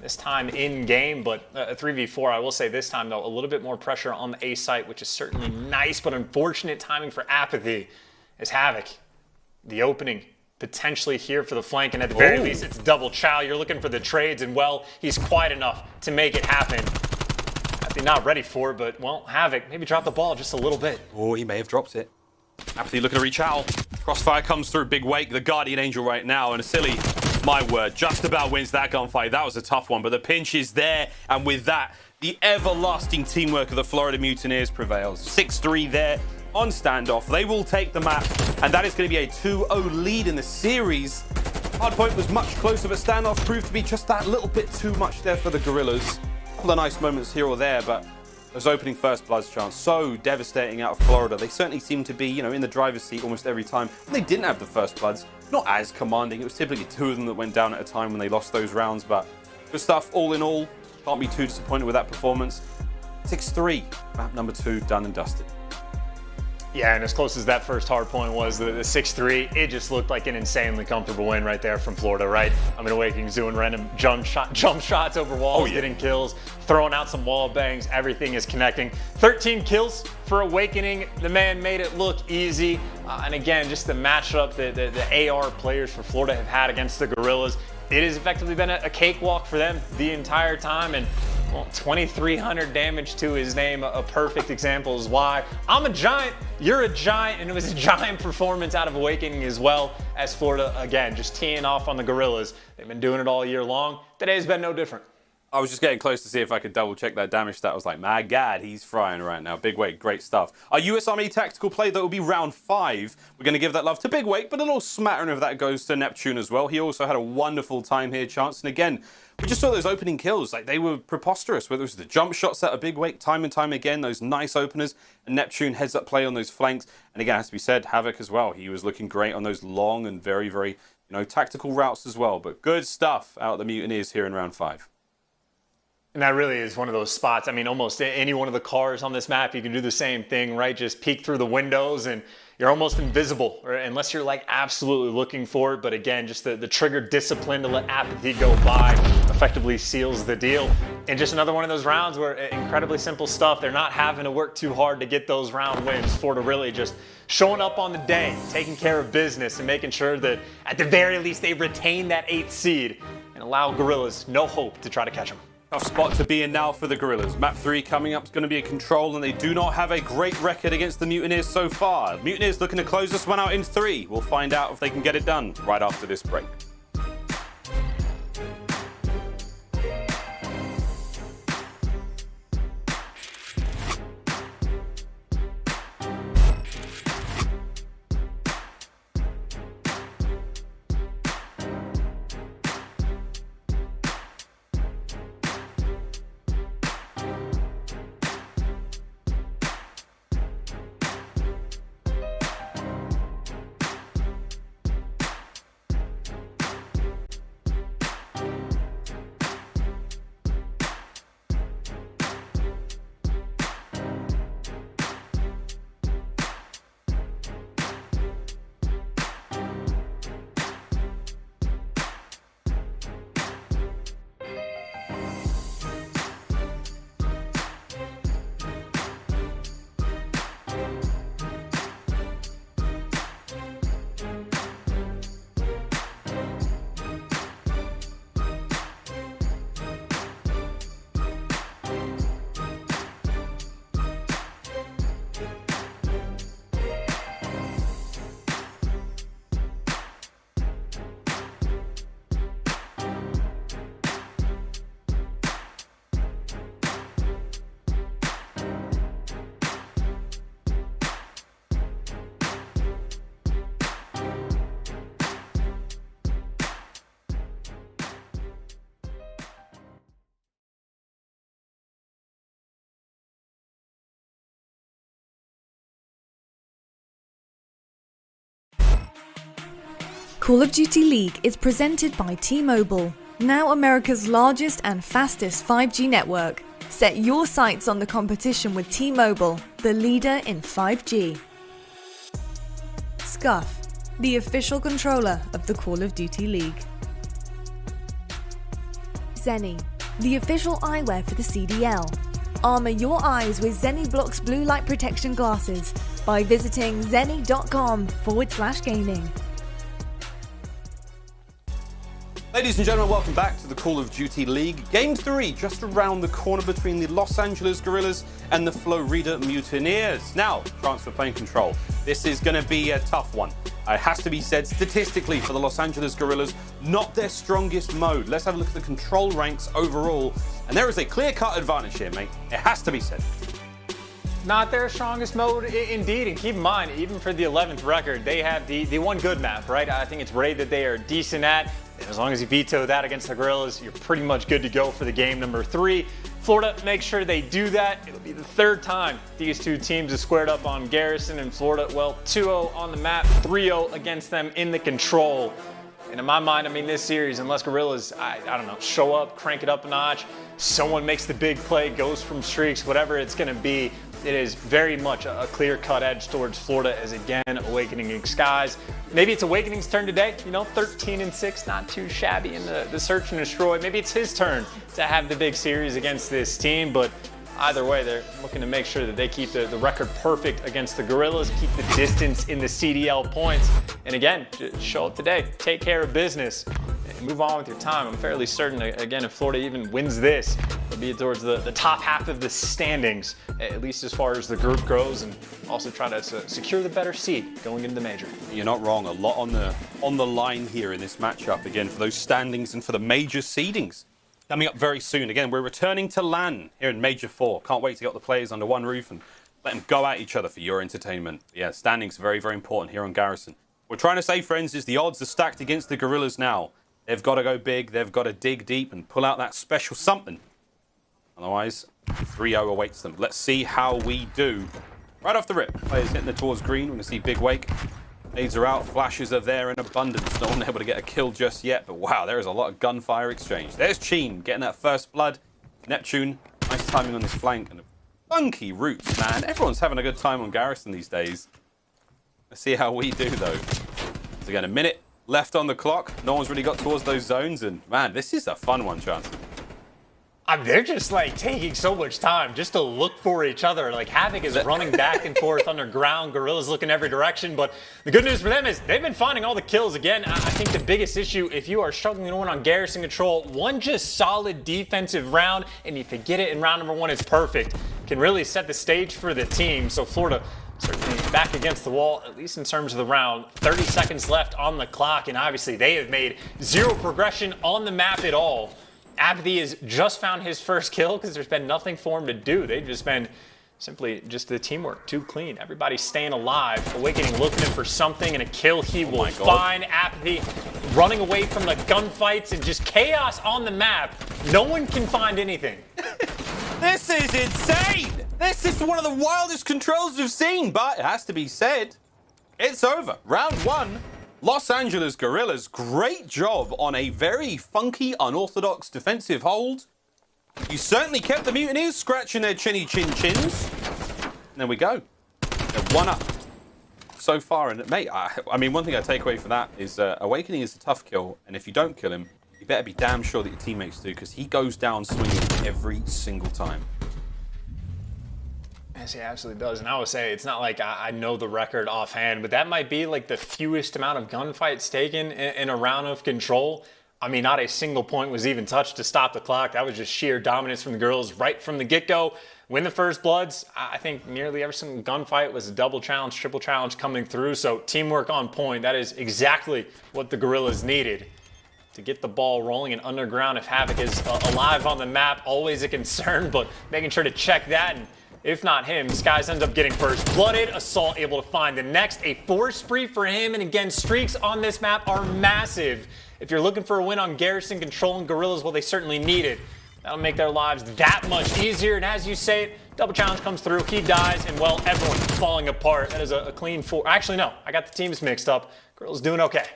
This time in game, but a 3v4, I will say this time, though, a little bit more pressure on the A site, which is certainly nice, but unfortunate timing for aBeZy as Havoc, the opening, potentially here for the flank, and at the very least, it's double chow. You're looking for the trades, and, well, he's quiet enough to make it happen. aBeZy not ready for it, but, well, Havoc maybe dropped the ball just a little bit. Oh, he may have dropped it. aBeZy looking to reach out. Crossfire comes through, big wake, the Guardian Angel right now, and a silly... My word, just about wins that gunfight. That was a tough one, but the pinch is there. And with that, the everlasting teamwork of the Florida Mutineers prevails. 6-3 there on Standoff. They will take the map, and that is going to be a 2-0 lead in the series. Hardpoint was much closer, but Standoff proved to be just that little bit too much there for the Guerrillas. A couple of nice moments here or there, but those opening first bloods chance, so devastating out of Florida. They certainly seem to be, you know, in the driver's seat almost every time. When they didn't have the first bloods, not as commanding. It was typically 2 of them that went down at a time when they lost those rounds, but good stuff all in all. Can't be too disappointed with that performance. 6-3, map number 2 done and dusted. Yeah, and as close as that first hard point was, the 6-3, it just looked like an insanely comfortable win right there from Florida, right? I mean, Awakening's doing random jump shots over walls, getting kills, throwing out some wall bangs, everything is connecting. 13 kills for Awakening. The man made it look easy. And again, just the matchup the AR players for Florida have had against the Guerrillas, it has effectively been a cakewalk for them the entire time. And well, 2,300 damage to his name, a perfect example is why I'm a giant, you're a giant, and it was a giant performance out of Awakening as well as Florida, again, just teeing off on the Guerrillas. They've been doing it all year long. Today's been no different. I was just getting close to see if I could double check that damage stat. I was like, my God, he's frying right now. Big Wake, great stuff. Our US Army tactical play, that will be round 5. We're going to give that love to Big Wake, but a little smattering of that goes to Neptune as well. He also had a wonderful time here, Chance. And again, we just saw those opening kills. Like, they were preposterous, whether it was the jump shots out of Big Wake time and time again, those nice openers, and Neptune heads up play on those flanks. And again, has to be said, Havoc as well. He was looking great on those long and very, very, you know, tactical routes as well. But good stuff out of the Mutineers here in round 5. And that really is one of those spots. I mean, almost any one of the cars on this map, you can do the same thing, right? Just peek through the windows and you're almost invisible, right? Unless you're like absolutely looking for it. But again, just the trigger discipline to let aBeZy go by effectively seals the deal. And just another one of those rounds where incredibly simple stuff. They're not having to work too hard to get those round wins. Florida really just showing up on the day, taking care of business and making sure that at the very least they retain that 8th seed and allow Guerrillas no hope to try to catch them. Tough spot to be in now for the Guerrillas. Map 3 coming up is going to be a control, and they do not have a great record against the Mutineers so far. Mutineers looking to close this one out in 3. We'll find out if they can get it done right after this break. Call of Duty League is presented by T-Mobile, now America's largest and fastest 5G network. Set your sights on the competition with T-Mobile, the leader in 5G. Scuff, the official controller of the Call of Duty League. Zenny, the official eyewear for the CDL. Armor your eyes with Zenny Blocks blue light protection glasses by visiting zenny.com/gaming. Ladies and gentlemen, welcome back to the Call of Duty League. Game 3 just around the corner between the Los Angeles Guerrillas and the Florida Mutineers. Now, transfer plane control. This is going to be a tough one. It has to be said, statistically, for the Los Angeles Guerrillas, not their strongest mode. Let's have a look at the control ranks overall. And there is a clear-cut advantage here, mate. It has to be said. Not their strongest mode, indeed. And keep in mind, even for the 11th record, they have the one good map, right? I think it's Raid that they are decent at. And as long as you veto that against the Guerrillas, you're pretty much good to go for the game number 3. Florida, make sure they do that. It'll be the 3rd time these two teams have squared up on Garrison and Florida. Well, 2-0 on the map, 3-0 against them in the control. And in my mind, I mean, this series, unless Guerrillas, I don't know, show up, crank it up a notch, someone makes the big play, goes from streaks, whatever it's going to be, it is very much a clear-cut edge towards Florida as, again, Awakening skies. Maybe it's Awakening's turn today, you know, 13-6, not too shabby in the search and destroy. Maybe it's his turn to have the big series against this team, but either way, they're looking to make sure that they keep the record perfect against the Guerrillas, keep the distance in the CDL points, and again, just show up today, take care of business, and move on with your time. I'm fairly certain, again, if Florida even wins this, it'll be towards the top half of the standings, at least as far as the group goes, and also try to secure the better seed going into the major. You're not wrong. A lot on the line here in this matchup, again, for those standings and for the major seedings. Coming up very soon. Again, we're returning to LAN here in Major 4. Can't wait to get the players under one roof and let them go at each other for your entertainment. Yeah, standings very, very important here on Garrison. What we're trying to say, friends, is the odds are stacked against the Guerrillas now. They've got to go big. They've got to dig deep and pull out that special something. Otherwise, 3-0 awaits them. Let's see how we do. Right off the rip, players hitting the towards green. We're going to see Big Wake. Nades are out, flashes are there in abundance. No one able to get a kill just yet, but wow, there is a lot of gunfire exchange. There's Cheen getting that first blood. Neptune, nice timing on this flank. And funky roots, man. Everyone's having a good time on Garrison these days. Let's see how we do, though. So again, a minute left on the clock. No one's really got towards those zones, and man, this is a fun one, Chance. They're just like taking so much time just to look for each other. Like Havoc is running back and forth underground. Guerrillas looking every direction. But the good news for them is they've been finding all the kills. Again, I think the biggest issue, if you are struggling to win on Garrison Control, one just solid defensive round, and if you get it in round number 1, it's perfect. Can really set the stage for the team. So Florida certainly back against the wall, at least in terms of the round. 30 seconds left on the clock, and obviously they have made 0 progression on the map at all. aBeZy has just found his first kill because there's been nothing for him to do. They've just been simply just the teamwork too clean. Everybody's staying alive. Awakening looking for something, and a kill he will find. aBeZy running away from the gunfights and just chaos on the map. No one can find anything. This is insane! This is one of the wildest controls we've seen, but it has to be said, it's over. Round 1. Los Angeles Guerrillas, great job on a very funky, unorthodox defensive hold. You certainly kept the Mutineers scratching their chinny chins. And there we go. They're 1 up so far. And mate, I mean, one thing I take away from that is Awakening is a tough kill. And if you don't kill him, you better be damn sure that your teammates do, because he goes down swinging every single time. Yes, he absolutely does. And I would say it's not like I know the record offhand, but that might be like the fewest amount of gunfights taken in a round of control. I mean, not a single point was even touched to stop the clock. That was just sheer dominance from the girls right from the get-go. Win the first bloods. I think nearly every single gunfight was a double challenge, triple challenge coming through. So teamwork on point. That is exactly what the Guerrillas needed to get the ball rolling. And underground, if Havoc is alive on the map, always a concern, but making sure to check that. And if not him, Skies ends up getting first blooded. Assault able to find the next. A 4 spree for him. And again, streaks on this map are massive. If you're looking for a win on Garrison Control and Guerrillas, well, they certainly need it. That'll make their lives that much easier. And as you say it, double challenge comes through. He dies, and well, everyone's falling apart. That is a clean 4. Actually, no, I got the teams mixed up. Guerrillas doing okay.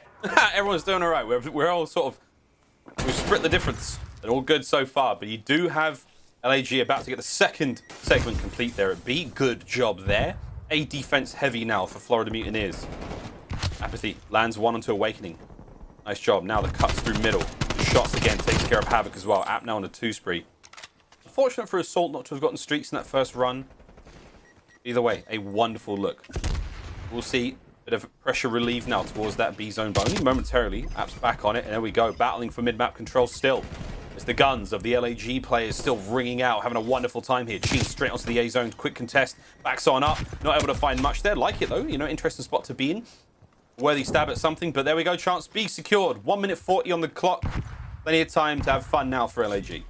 Everyone's doing all right. We're all sort of, we've split the difference. They're all good so far, but you do have LAG about to get the second segment complete there at B. Good job there. A defense heavy now for Florida Mutineers. aBeZy lands one onto Awakening. Nice job. Now the cuts through middle. Shots again takes care of Havoc as well. App now on a 2 spree. Unfortunate for Assault not to have gotten streaks in that first run. Either way, a wonderful look. We'll see a bit of pressure relief now towards that B zone, but only momentarily. App's back on it, and there we go. Battling for mid-map control still. As the guns of the LAG players still ringing out, having a wonderful time here. Cheese straight onto the A zone, quick contest, backs on up. Not able to find much there. Like it though, you know, interesting spot to be in. Worthy stab at something, but there we go. Chance B secured. 1 minute 40 on the clock. Plenty of time to have fun now for LAG.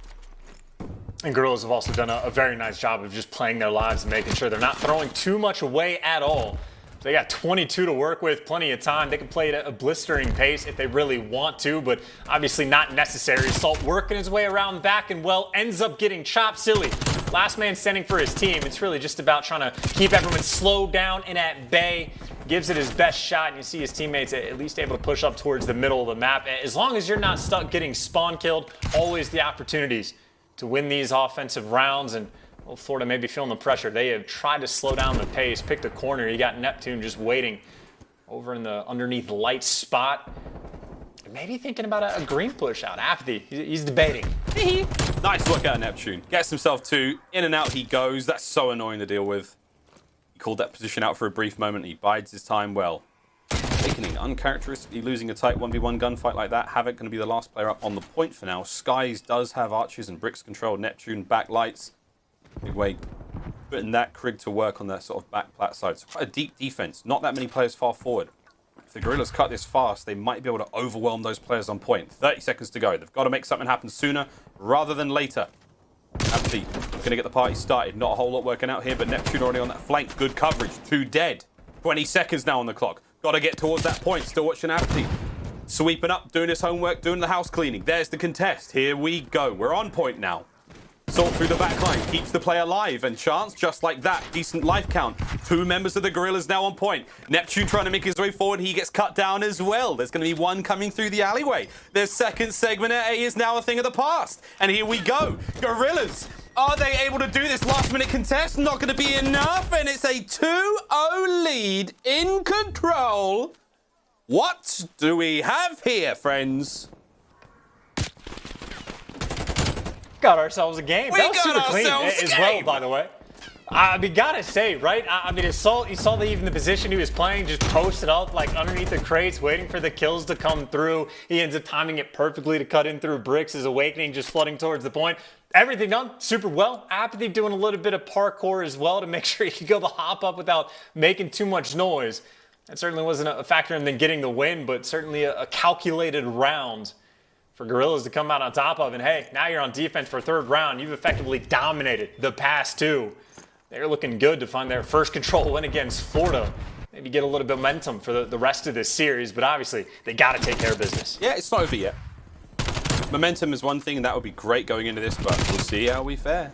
And Guerrillas have also done a very nice job of just playing their lives and making sure they're not throwing too much away at all. They got 22 to work with, plenty of time. They can play at a blistering pace if they really want to, but obviously not necessary. Assault working his way around back and, well, ends up getting chopped silly. Last man standing for his team. It's really just about trying to keep everyone slowed down and at bay. Gives it his best shot, and you see his teammates at least able to push up towards the middle of the map. As long as you're not stuck getting spawn killed, always the opportunities to win these offensive rounds. And well, Florida may be feeling the pressure. They have tried to slow down the pace, picked a corner. You got Neptune just waiting over in the underneath light spot. Maybe thinking about a green push out. aBeZy, he's debating. Nice look out, Neptune. Gets himself 2. In and out he goes. That's so annoying to deal with. He called that position out for a brief moment. He bides his time well. Awakening, uncharacteristically losing a tight 1v1 gunfight like that. Havoc going to be the last player up on the point for now. Skies does have archers and bricks control. Neptune backlights. Big Wake putting that Krig to work on that sort of back plat side. So quite a deep defense. Not that many players far forward. If the Guerrillas cut this fast, they might be able to overwhelm those players on point. 30 seconds to go. They've got to make something happen sooner rather than later. aBeZy going to get the party started. Not a whole lot working out here, but Neptune already on that flank. Good coverage. 2 dead. 20 seconds now on the clock. Got to get towards that point. Still watching aBeZy. Sweeping up, doing his homework, doing the house cleaning. There's the contest. Here we go. We're on point now. Salt through the back line, keeps the play alive, and Chance, just like that, decent life count. 2 members of the Guerrillas now on point. Neptune trying to make his way forward, he gets cut down as well. There's going to be one coming through the alleyway. Their second segment at A is now a thing of the past. And here we go. Guerrillas, are they able to do this last minute contest? Not going to be enough, and it's a 2-0 lead in control. What do we have here, friends? Got ourselves a game. We that was got super clean ourselves a as game. well, by the way. I mean, gotta say, right? I mean, Assault, you saw even the position he was playing, just posted up like underneath the crates, waiting for the kills to come through. He ends up timing it perfectly to cut in through bricks. His Awakening just flooding towards the point. Everything done super well. aBeZy doing a little bit of parkour as well to make sure he could go the hop up without making too much noise. That certainly wasn't a factor in them getting the win, but certainly a calculated round for Guerrillas to come out on top of. And hey, now you're on defense for 3rd round. You've effectively dominated the past 2. They're looking good to find their first control win against Florida. Maybe get a little bit of momentum for the rest of this series, but obviously they got to take care of business. Yeah, it's not over yet. Momentum is one thing, and that would be great going into this, but we'll see how we fare.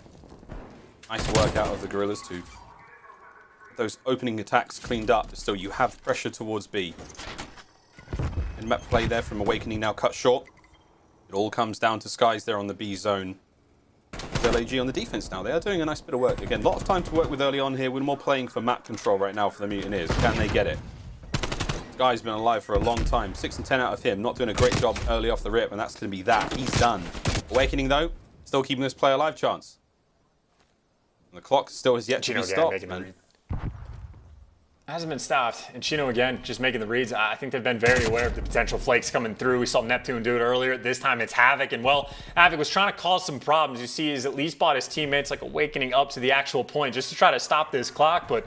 Nice work out of the Guerrillas too. Those opening attacks cleaned up, but still you have pressure towards B. And map play there from Awakening now cut short. It all comes down to Skies there on the B zone. LAG on the defense now. They are doing a nice bit of work. Again, a lot of time to work with early on here. We're more playing for map control right now for the Mutineers. Can they get it? This guy's been alive for a long time. 6 and 10 out of him. Not doing a great job early off the rip, and that's going to be that. He's done. Awakening, though, still keeping this play alive, Chance. And the clock still has yet to be stopped. Hasn't been stopped. And Chino again, just making the reads. I think they've been very aware of the potential flakes coming through. We saw Neptune do it earlier. This time it's Havoc. And well, Havoc was trying to cause some problems. You see he's at least bought his teammates like Awakening up to the actual point just to try to stop this clock. But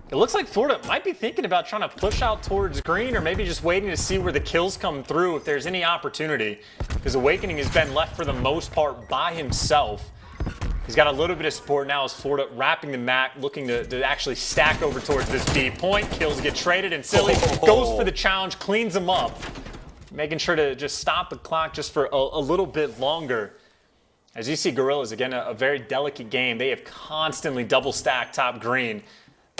it looks like Florida might be thinking about trying to push out towards green, or maybe just waiting to see where the kills come through if there's any opportunity. Because Awakening has been left for the most part by himself. He's got a little bit of support now as Florida wrapping the Mack, looking to actually stack over towards this B point. Kills get traded, and Silly goes for the challenge, cleans him up, making sure to just stop the clock just for a little bit longer. As you see Guerrillas, again, a very delicate game. They have constantly double stacked top green.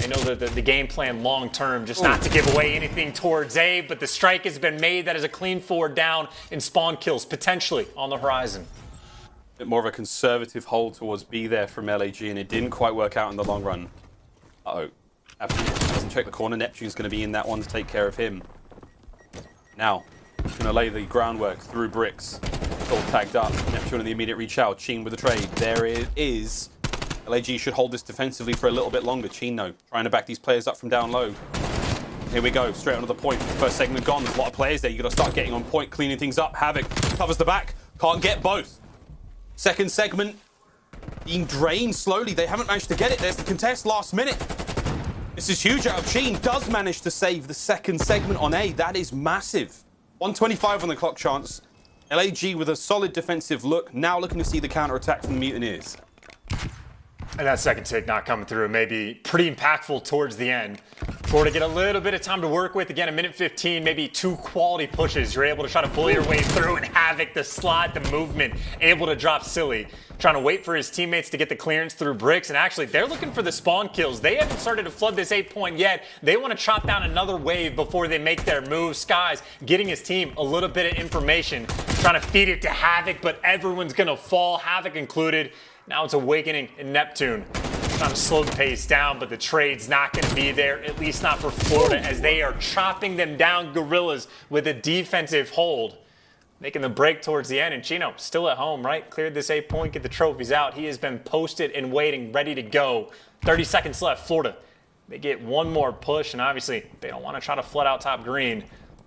They know the game plan long term, just not to give away anything towards A, but the strike has been made. That is a clean 4 down and spawn kills potentially on the horizon. Bit more of a conservative hold towards B there from LAG, and it didn't quite work out in the long run. Uh-oh. Doesn't check the corner. Neptune's going to be in that one to take care of him. Now, going to lay the groundwork through bricks. All tagged up. Neptune in the immediate reach out. Cheen with the trade. There it is. LAG should hold this defensively for a little bit longer. Chino trying to back these players up from down low. Here we go, straight onto the point. First segment gone. There's a lot of players there. You got to start getting on point, cleaning things up. Havoc covers the back. Can't get both. Second segment being drained slowly. They haven't managed to get it. There's the contest last minute. This is huge out of Cheen. Does manage to save the second segment on A. That is massive. 125 on the clock chance. LAG with a solid defensive look. Now looking to see the counter-attack from the Mutineers. And that second take not coming through, maybe pretty impactful towards the end. Florida get a little bit of time to work with. Again, a minute 15, maybe 2 quality pushes. You're able to try to bully your way through, and Havoc, the slot, the movement, able to drop Silly. Trying to wait for his teammates to get the clearance through bricks, and actually they're looking for the spawn kills. They haven't started to flood this 8 point yet. They want to chop down another wave before they make their move. Skies getting his team a little bit of information, trying to feed it to Havoc, but everyone's going to fall, Havoc included. Now it's Awakening and Neptune. Trying to slow the pace down, but the trade's not going to be there, at least not for Florida, as they are chopping them down, Guerrillas, with a defensive hold. Making the break towards the end, and Chino still at home, right? Cleared this 8 point, get the trophies out. He has been posted and waiting, ready to go. 30 seconds left, Florida. They get one more push, and obviously they don't want to try to flood out top green.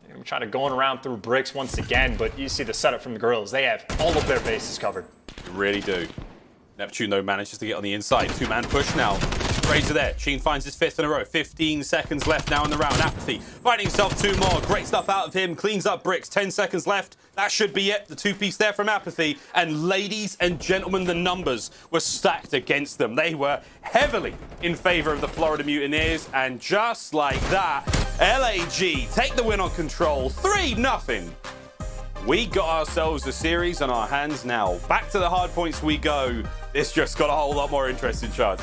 They're going to try to going around through bricks once again, but you see the setup from the Guerrillas. They have all of their bases covered. They really do. Neptune, though, manages to get on the inside. 2-man push now. Trades are there. Cheen finds his 5th in a row. 15 seconds left now in the round. aBeZy finding himself 2 more. Great stuff out of him. Cleans up bricks. 10 seconds left. That should be it. The 2-piece there from aBeZy. And ladies and gentlemen, the numbers were stacked against them. They were heavily in favor of the Florida Mutineers. And just like that, LAG take the win on Control. 3-0. We got ourselves a series on our hands now. Back to the hard points we go. This just got a whole lot more interesting, Chad.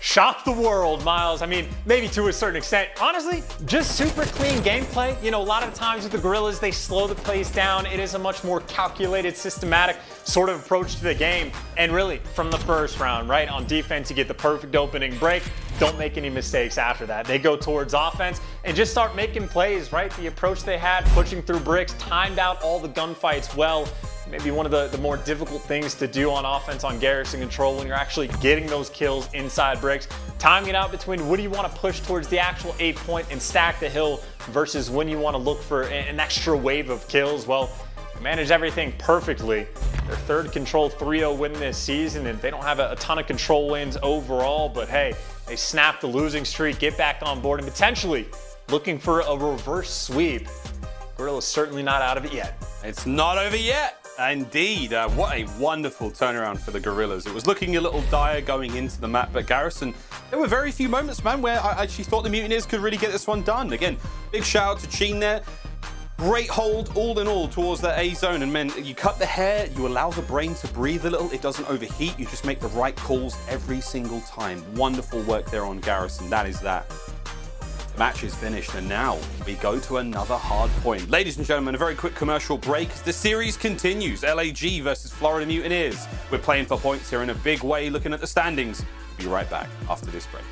Shock the world, Miles. I mean, maybe to a certain extent. Honestly, just super clean gameplay. You know, a lot of times with the Guerrillas, they slow the pace down. It is a much more calculated, systematic sort of approach to the game. And really, from the first round, right, on defense, you get the perfect opening break. Don't make any mistakes after that. They go towards offense and just start making plays, right? The approach they had, pushing through bricks, timed out all the gunfights well. Maybe one of the more difficult things to do on offense on Garrison Control when you're actually getting those kills inside bricks. Timing it out between when do you want to push towards the actual 8 point and stack the hill versus when you want to look for an extra wave of kills. Well, manage everything perfectly. Their 3rd Control 3-0 win this season, and they don't have a ton of Control wins overall, but hey, they snap the losing streak, get back on board, and potentially looking for a reverse sweep. Guerrilla's certainly not out of it yet. It's not over yet. Indeed, what a wonderful turnaround for the Guerrillas. It was looking a little dire going into the map, but Garrison, there were very few moments, man, where I actually thought the Mutineers could really get this one done. Again, big shout out to Cheen there. Great hold all in all towards that A zone, and man, you cut the hair, you allow the brain to breathe a little, it doesn't overheat, you just make the right calls every single time. Wonderful work there on Garrison, that is that. The match is finished, and now we go to another hard point. Ladies and gentlemen, a very quick commercial break. The series continues. LAG versus Florida Mutineers. We're playing for points here in a big way, looking at the standings. We'll be right back after this break.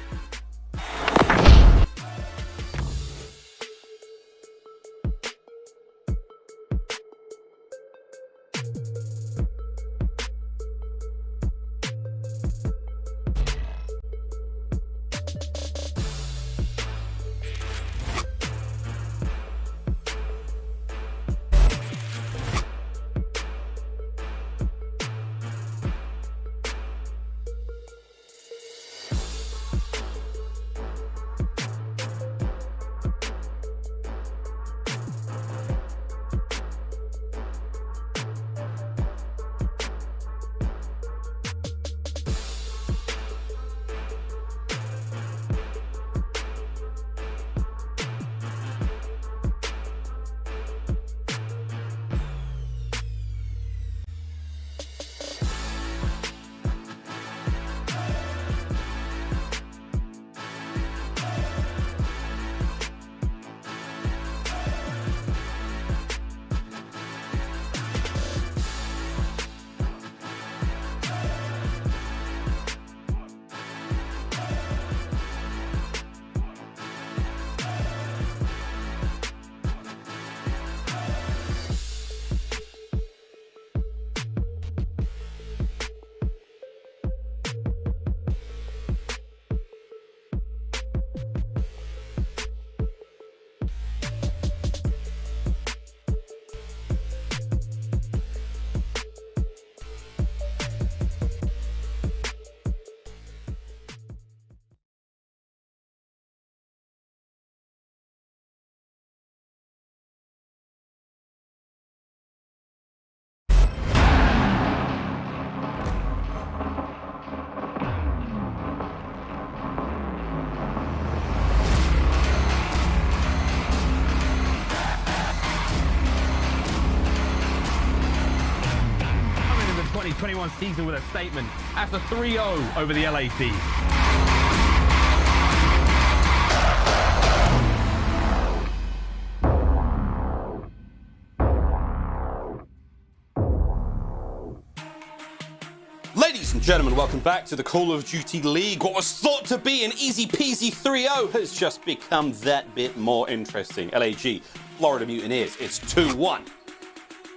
2021 season with a statement. That's a 3-0 over the LA Thieves. Ladies and gentlemen, welcome back to the Call of Duty League. What was thought to be an easy peasy 3-0 has just become that bit more interesting. LAG, Florida Mutineers, it's 2-1.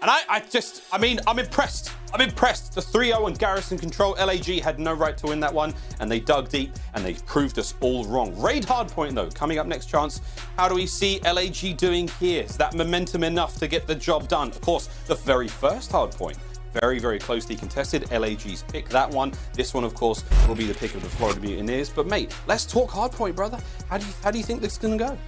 And I'm impressed. I'm impressed. The 3-0 on Garrison Control. LAG had no right to win that one, and they dug deep, and they proved us all wrong. Raid hardpoint, though, coming up next chance. How do we see LAG doing here? Is that momentum enough to get the job done? Of course, the very first hardpoint. Very, very closely contested. LAG's pick that one. This one, of course, will be the pick of the Florida Mutineers. But, mate, let's talk hardpoint, brother. How do you think this is going to go?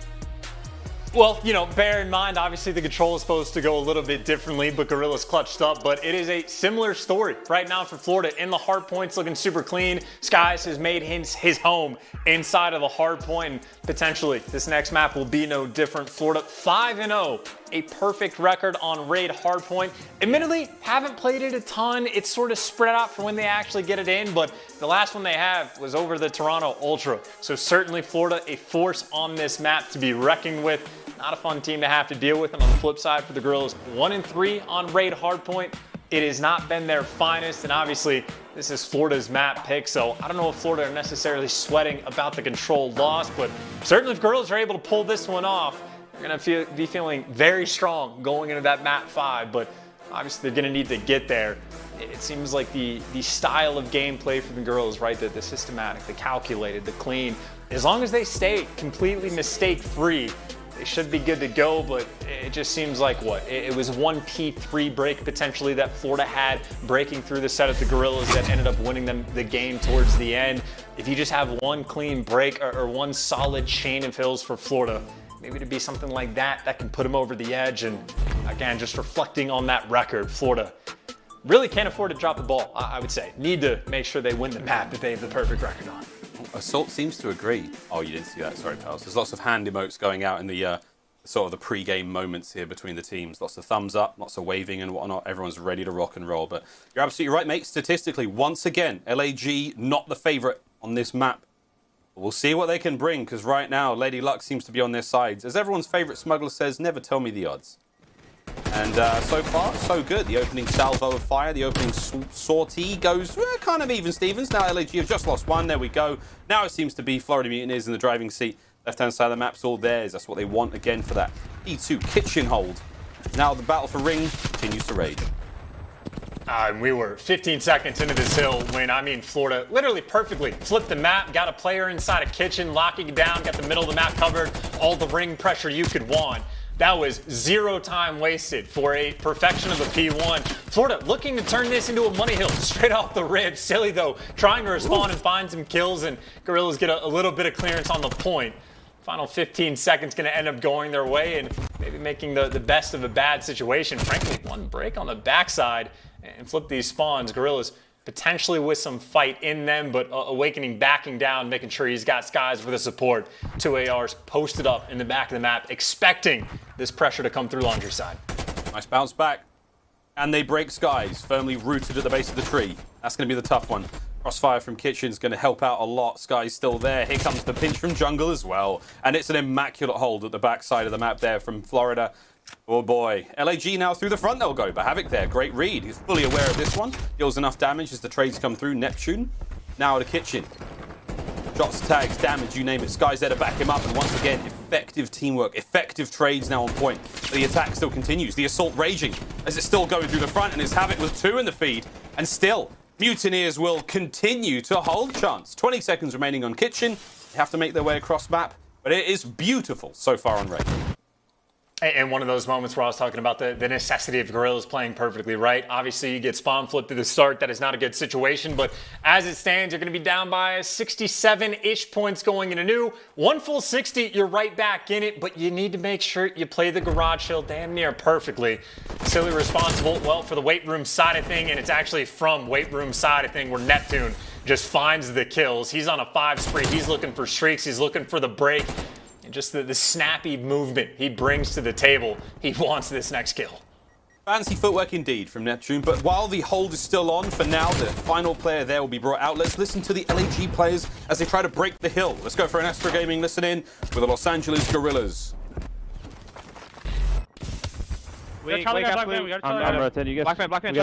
Well, you know, bear in mind, obviously the control is supposed to go a little bit differently, but Guerrillas clutched up. But it is a similar story right now for Florida. In the hard points, looking super clean. Skies has made his home inside of the hard point, and potentially this next map will be no different. Florida 5-0, a perfect record on raid hardpoint. Admittedly, haven't played it a ton. It's sort of spread out for when they actually get it in, but the last one they have was over the Toronto Ultra. So certainly Florida, a force on this map to be reckoned with. Not a fun team to have to deal with. And on the flip side for the Guerrillas, 1-3 on raid hardpoint. It has not been their finest, and obviously this is Florida's map pick, so I don't know if Florida are necessarily sweating about the control loss, but certainly if Guerrillas are able to pull this one off, they're going to be feeling very strong going into that map 5, but obviously they're going to need to get there. It seems like the style of gameplay for the Guerrillas, right, the systematic, the calculated, the clean, as long as they stay completely mistake-free, they should be good to go, but it just seems like it was one P3 break potentially that Florida had breaking through the set of the Guerrillas that ended up winning them the game towards the end. If you just have one clean break or one solid chain of hills for Florida, maybe to be something like that can put them over the edge. And again, just reflecting on that record, Florida really can't afford to drop the ball, I would say. Need to make sure they win the map that they have the perfect record on. Assault seems to agree. Oh, you didn't see that. Sorry, pals. There's lots of hand emotes going out in the sort of the pre-game moments here between the teams. Lots of thumbs up, lots of waving and whatnot. Everyone's ready to rock and roll. But you're absolutely right, mate. Statistically, once again, LAG not the favorite on this map. We'll see what they can bring, because right now, Lady Luck seems to be on their sides. As everyone's favorite smuggler says, never tell me the odds. And so far, so good. The opening salvo of fire, the opening sortie goes kind of even Stevens. Now LAG have just lost one. There we go. Now it seems to be Florida Mutineers in the driving seat. Left-hand side of the map's all theirs. That's what they want again for that E2 kitchen hold. Now the battle for ring continues to rage. We were 15 seconds into this hill when, Florida literally perfectly flipped the map, got a player inside a kitchen, locking it down, got the middle of the map covered, all the ring pressure you could want. That was 0 time wasted for a perfection of a P1. Florida looking to turn this into a money hill straight off the rib. Silly, though, trying to respond and find some kills, and Guerrillas get a little bit of clearance on the point. Final 15 seconds going to end up going their way and maybe making the best of a bad situation. Frankly, one break on the backside and flip these spawns. Guerrillas potentially with some fight in them, but Awakening backing down, making sure he's got Skies for the support. 2 ARs posted up in the back of the map, expecting this pressure to come through laundry side. Nice bounce back. And they break Skies, firmly rooted at the base of the tree. That's going to be the tough one. Crossfire from Kitchen's going to help out a lot. Skies still there. Here comes the pinch from Jungle as well. And it's an immaculate hold at the back side of the map there from Florida. Oh boy. LAG now through the front they'll go. But Havoc there, great read. He's fully aware of this one. Deals enough damage as the trades come through. Neptune now to Kitchen. Shots, tags, damage, you name it. Skies there to back him up. And once again, effective teamwork, effective trades now on point. The attack still continues. The assault raging as it's still going through the front. And it's Havoc with 2 in the feed. And still, Mutineers will continue to hold chance. 20 seconds remaining on Kitchen. They have to make their way across map. But it is beautiful so far on Røkkr. And one of those moments where I was talking about the necessity of Guerrillas playing perfectly right. Obviously, you get spawn flipped to the start. That is not a good situation. But as it stands, you're going to be down by 67-ish points going into new. One full 60, you're right back in it. But you need to make sure you play the garage hill damn near perfectly. Silly responsible, well, for the weight room side of thing. And it's actually from weight room side of thing where Neptune just finds the kills. He's on a 5 spree. He's looking for streaks. He's looking for the break. Just the snappy movement he brings to the table. He wants this next kill. Fancy footwork indeed from Neptune, but while the hold is still on, for now, the final player there will be brought out. Let's listen to the LAG players as they try to break the hill. Let's go for an Astra Gaming listen in with the Los Angeles Guerrillas. Wake, I'm rotating. You guys. Black man,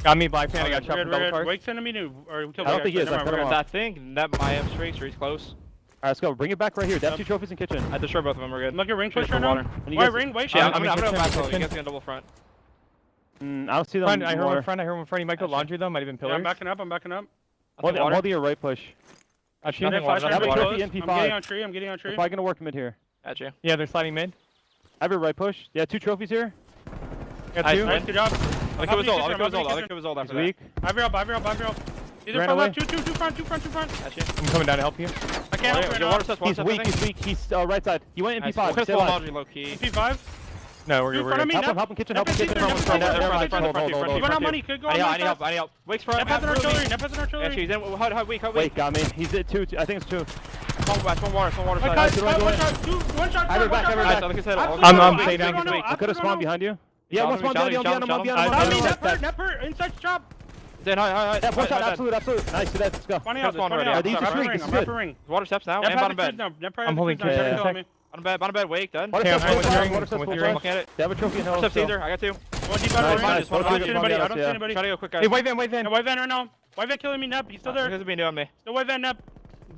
got me, Black man. I got chopped from double card. Wake's enemy new. Or I don't think he is. I think that my M streaks, he's close. Alright, let's go. Bring it back right here. Depth 2 trophies in kitchen. I destroyed both of them. We're good. Look at ring push right now. Wait, ring, wait. Yeah, I'm gonna go back. You guys can double front. I don't see them. I heard one front. He might go laundry though. Might even pillars. Yeah, I'm backing up. I'm holding your right push. I'm getting on tree. I'm getting on tree. They're probably gonna work mid here. Gotcha. Yeah, they're sliding mid. I have your right push. Yeah, 2 trophies here. Got 2. Nice, good job. I think it was old after that. I have your up. Either front left, two front. Gotcha. I'm coming down to help you. I can't help right now. He's weak. He's right side. He went in P5. Stay alive. P5? No, we're good. Help him kitchen. You want money? Could go. I need help. Wake's front. Nep has an artillery. Yeah, he's in. Hold weak. Wait, got me. He's at 2. I think it's 2. One water side. One shot. I'm staying down. I could have spawned behind you. Yeah, one spawn down. Nepper, inside shop. Then hi. Absolute. Nice, let's go. Are these just ring? Water steps now. And bottom bed. I'm holding bottom bed, wake, done. Water steps, I'm looking at it. They have a trophy in hill. Steps either, I got 2. One deep out of ring. I don't see anybody. Try to go quick, guys. Hey, white van right now. White van killing me, Nep. He's still there. He's being doing me. Still white van, Nep.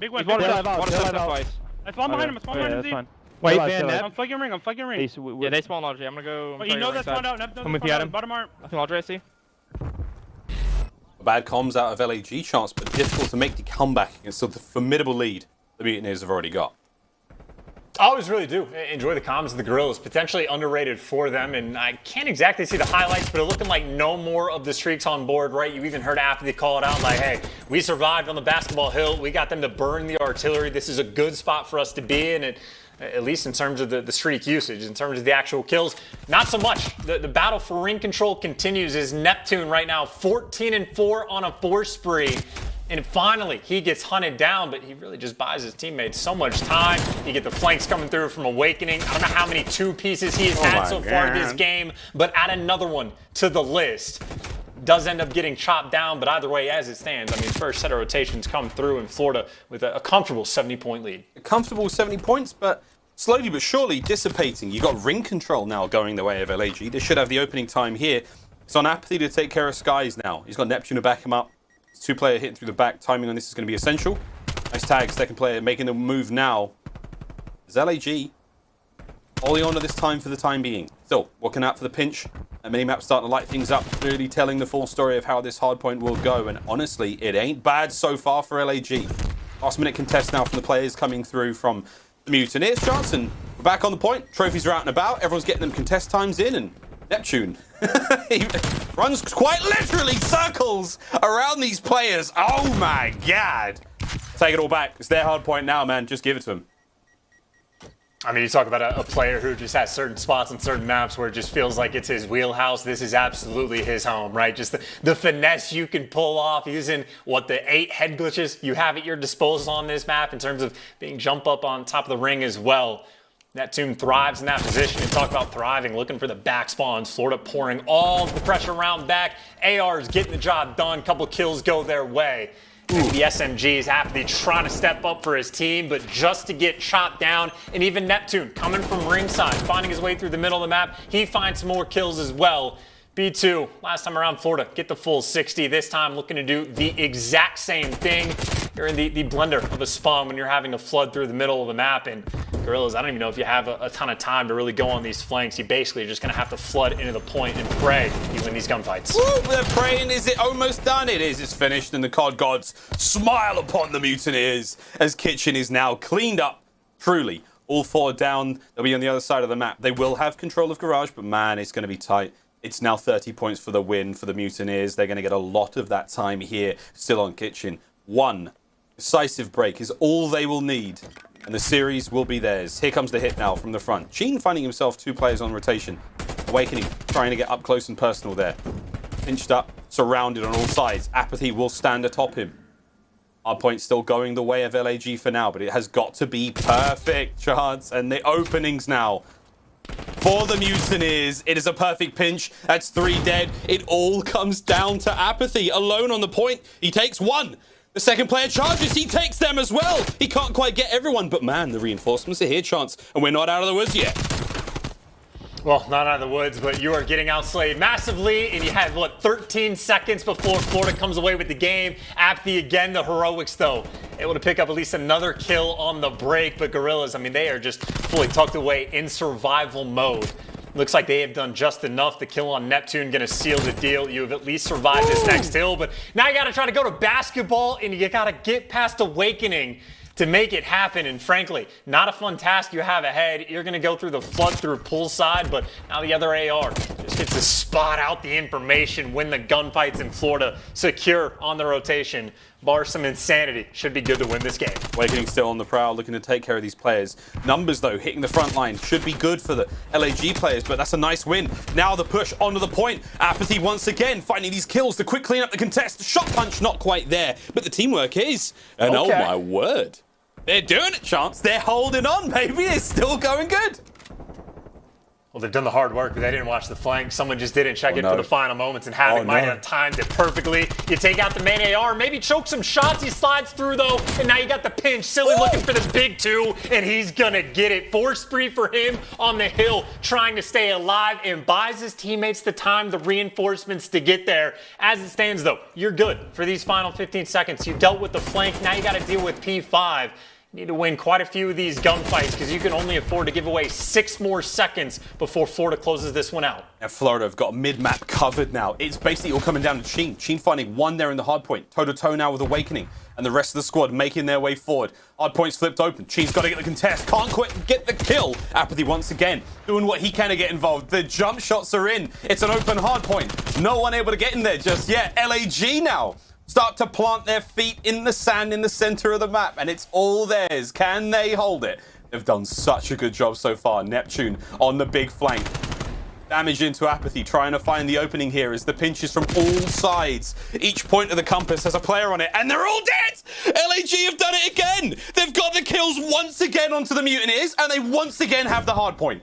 Big white van. Water steps twice. I spawn behind him. White van, Nep. I'm flagging ring. Yeah, they spawned largely. I'm gonna go. But you know that spawned out. Nep knows that spawned out. Bottom art. Nothing large, I see. Bad comms out of LAG chance, but difficult to make the comeback against the formidable lead the Mutineers have already got. I always really do enjoy the comms of the Guerrillas. Potentially underrated for them, and I can't exactly see the highlights, but it looking like no more of the streaks on board, right? You even heard after they call it out, like, hey, we survived on the basketball hill. We got them to burn the artillery. This is a good spot for us to be in, and at least in terms of the streak usage, in terms of the actual kills, not so much. The battle for ring control continues as Neptune right now 14-4 on a 4 spree. And finally, he gets hunted down, but he really just buys his teammates so much time. You get the flanks coming through from Awakening. I don't know how many 2 pieces he has had so far this game, but add another one to the list. Does end up getting chopped down, but either way, as it stands, I mean, first set of rotations come through in Florida with a comfortable 70-point lead. A comfortable 70 points, but slowly but surely dissipating. You got ring control now going the way of LAG. They should have the opening time here. It's on aBeZy to take care of Skies now. He's got Neptune to back him up. 2-player hitting through the back. Timing on this is going to be essential. Nice tag. Second player making the move now. Is LAG only on at this time for the time being. Still working out for the pinch. And minimap starting to light things up, really telling the full story of how this hardpoint will go. And honestly, it ain't bad so far for LAG. Last minute contest now from the players coming through from the Mutineers chance. And we're back on the point. Trophies are out and about. Everyone's getting them contest times in. And Neptune, he runs quite literally circles around these players. Oh my God. Take it all back. It's their hard point now, man. Just give it to them. I mean, you talk about a player who just has certain spots on certain maps where it just feels like it's his wheelhouse. This is absolutely his home, right? Just the finesse you can pull off using, the 8 head glitches you have at your disposal on this map in terms of being jump up on top of the ring as well. Neptune thrives in that position. You talk about thriving, looking for the back spawns. Florida pouring all the pressure around back. AR's getting the job done. Couple kills go their way. The SMGs have to be trying to step up for his team, but just to get chopped down. And even Neptune coming from ringside, finding his way through the middle of the map. He finds some more kills as well. B2, last time around Florida, get the full 60. This time looking to do the exact same thing. You're in the blender of a spawn when you're having to flood through the middle of the map. And Guerrillas, I don't even know if you have a ton of time to really go on these flanks. You basically are just going to have to flood into the point and pray you win these gunfights. Woo, they're praying. Is it almost done? It is. It's finished. And the COD gods smile upon the Mutineers as Kitchen is now cleaned up. Truly. All 4 down. They'll be on the other side of the map. They will have control of Garage, but man, it's going to be tight. It's now 30 points for the win for the Mutineers. They're going to get a lot of that time here, still on Kitchen. 1 decisive break is all they will need, and the series will be theirs. Here comes the hit now from the front. Sheen finding himself 2 players on rotation. Awakening, trying to get up close and personal there. Pinched up, surrounded on all sides. aBeZy will stand atop him. Our point still going the way of LAG for now, but it has got to be perfect chance, and the openings now. for the Mutineers. It is a perfect pinch. That's 3 dead. It all comes down to aBeZy. Alone on the point. He takes 1. The second player charges. He takes them as well. He can't quite get everyone. But man, the reinforcements are here, Chance. And we're not out of the woods yet. Well, not out of the woods, but you are getting outslayed massively, and you had, what, 13 seconds before Florida comes away with the game. aBeZy again, the heroics, though, able to pick up at least another kill on the break, but Guerrillas, I mean, they are just fully tucked away in survival mode. Looks like they have done just enough. The kill on Neptune gonna seal the deal. You have at least survived this next hill, but now you gotta try to go to basketball, and you gotta get past Awakening to make it happen, and frankly, not a fun task you have ahead. You're gonna go through the flood through poolside, but now the other AR just gets to spot out the information, win the gunfights in Florida, secure on the rotation. Bar some insanity, should be good to win this game. Awakening still on the prowl, looking to take care of these players. Numbers though, hitting the front line, should be good for the LAG players, but that's a nice win. Now the push onto the point. aBeZy once again finding these kills, the quick clean up the contest. The shot punch not quite there, but the teamwork is. And oh my word. They're doing it, Chance. They're holding on, baby. It's still going good. Well, they've done the hard work, but they didn't watch the flank. Someone just didn't check it for the final moments, and Havoc might have timed it perfectly. You take out the main AR, maybe choke some shots. He slides through, though, and now you got the pinch. Silly looking for the big 2, and he's going to get it. 4 spree for him on the hill, trying to stay alive, and buys his teammates the time, the reinforcements to get there. As it stands, though, you're good for these final 15 seconds. You dealt with the flank. Now you got to deal with P5. You need to win quite a few of these gunfights because you can only afford to give away 6 more seconds before Florida closes this one out. And Florida have got mid-map covered now. It's basically all coming down to Sheen. Sheen finding 1 there in the hard point. Toe-to-toe now with Awakening. And the rest of the squad making their way forward. Hard point's flipped open. Sheen's got to get the contest. Can't quite get the kill. aBeZy once again doing what he can to get involved. The jump shots are in. It's an open hard point. No one able to get in there just yet. LAG now start to plant their feet in the sand in the center of the map, and it's all theirs. Can they hold it? They've done such a good job so far. Neptune on the big flank. Damage into aBeZy, trying to find the opening here as the pinches from all sides. Each point of the compass has a player on it, and they're all dead! LAG have done it again! They've got the kills once again onto the Mutineers, and they once again have the hard point.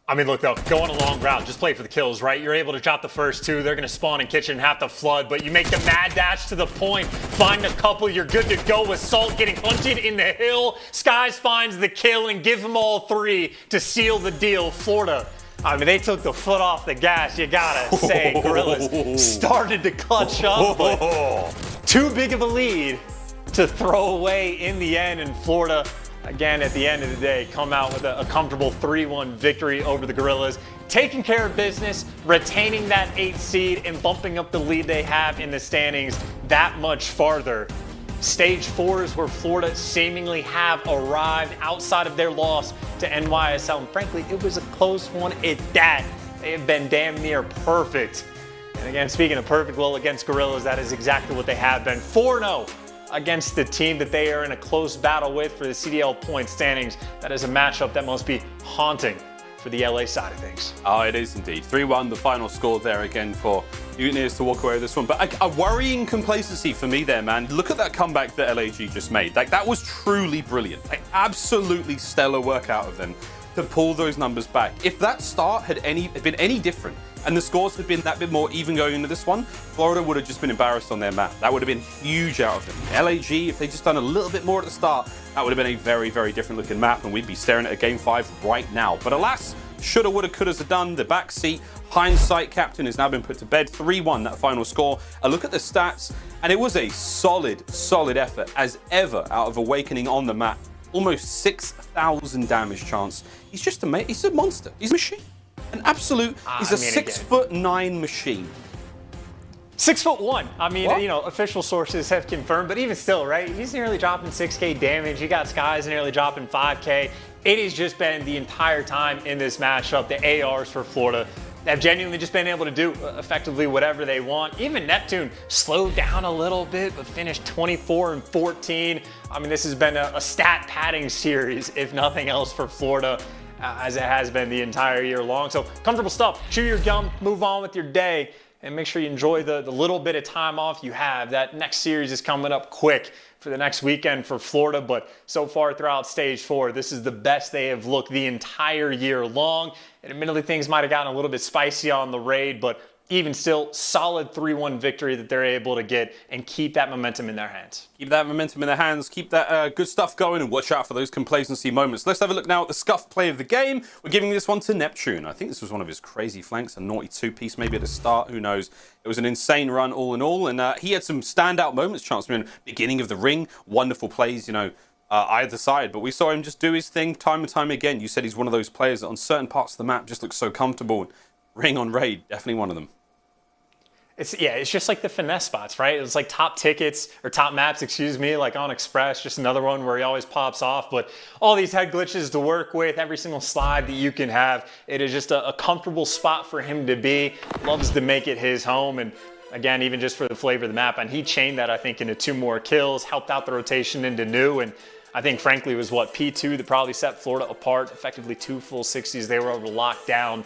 I mean, look, though, go on a long route. Just play for the kills, right? You're able to drop the first 2. They're going to spawn in kitchen and have to flood, but you make the mad dash to the point, find a couple, you're good to go with Salt getting hunted in the hill. Skies finds the kill and give them all 3 to seal the deal. Florida, I mean, they took the foot off the gas, you gotta say. Guerrillas started to clutch up, but too big of a lead to throw away in the end, and Florida, again, at the end of the day, come out with a comfortable 3-1 victory over the Guerrillas, taking care of business, retaining that 8th seed, and bumping up the lead they have in the standings that much farther. Stage 4 is where Florida seemingly have arrived outside of their loss to NYSL, and frankly, it was a close one at that. They have been damn near perfect. And again, speaking of perfect, well, against Guerrillas, that is exactly what they have been. 4-0. Against the team that they are in a close battle with for the CDL point standings. That is a matchup that must be haunting for the LA side of things. Oh, it is indeed. 3-1, the final score there again for Mutineers to walk away with this one. But a worrying complacency for me there, man. Look at that comeback that LAG just made. Like, that was truly brilliant. Like, absolutely stellar work out of them to pull those numbers back. If that start had been any different, and the scores had been that bit more even going into this one, Florida would have just been embarrassed on their map. That would have been huge out of them. LAG, if they just done a little bit more at the start, that would have been a very, very different looking map, and we'd be staring at a Game 5 right now. But alas, shoulda, woulda, coulda's are done. The backseat hindsight captain has now been put to bed. 3-1, that final score. A look at the stats, and it was a solid, solid effort as ever out of Awakening on the map. Almost 6,000 damage chance. He's just he's a monster. He's a machine. An absolute, he's a 6'9" machine. 6'1". I mean, you know, official sources have confirmed, but even still, right? He's nearly dropping 6K damage. You got Skies nearly dropping 5K. It has just been the entire time in this matchup, the ARs for Florida have genuinely just been able to do effectively whatever they want. Even Neptune slowed down a little bit, but finished 24-14. I mean, this has been a stat padding series, if nothing else, for Florida, as it has been the entire year long. So comfortable stuff. Chew your gum, move on with your day. and make sure you enjoy the little bit of time off you have. That next series is coming up quick for the next weekend for Florida, but so far throughout stage 4, this is the best they have looked the entire year long. And admittedly, things might have gotten a little bit spicy on the raid, but even still, solid 3-1 victory that they're able to get and keep that momentum in their hands. Keep that momentum in their hands, keep that good stuff going, and watch out for those complacency moments. Let's have a look now at the scuff play of the game. We're giving this one to Neptune. I think this was one of his crazy flanks, a naughty 2-piece maybe at the start, who knows. It was an insane run all in all, and he had some standout moments, Chancellor, beginning of the ring, wonderful plays, you know, either side, but we saw him just do his thing time and time again. You said he's one of those players that on certain parts of the map just looks so comfortable. Ring on raid, definitely one of them. It's just like the finesse spots, right? It's like top tickets, or top maps, excuse me, like on Express, just another one where he always pops off. But all these head glitches to work with, every single slide that you can have, it is just a comfortable spot for him to be. Loves to make it his home. And again, even just for the flavor of the map, and he chained that, I think, into 2 more kills, helped out the rotation into new, and I think, frankly, was what P2 that probably set Florida apart. Effectively 2 full 60s they were able to lock down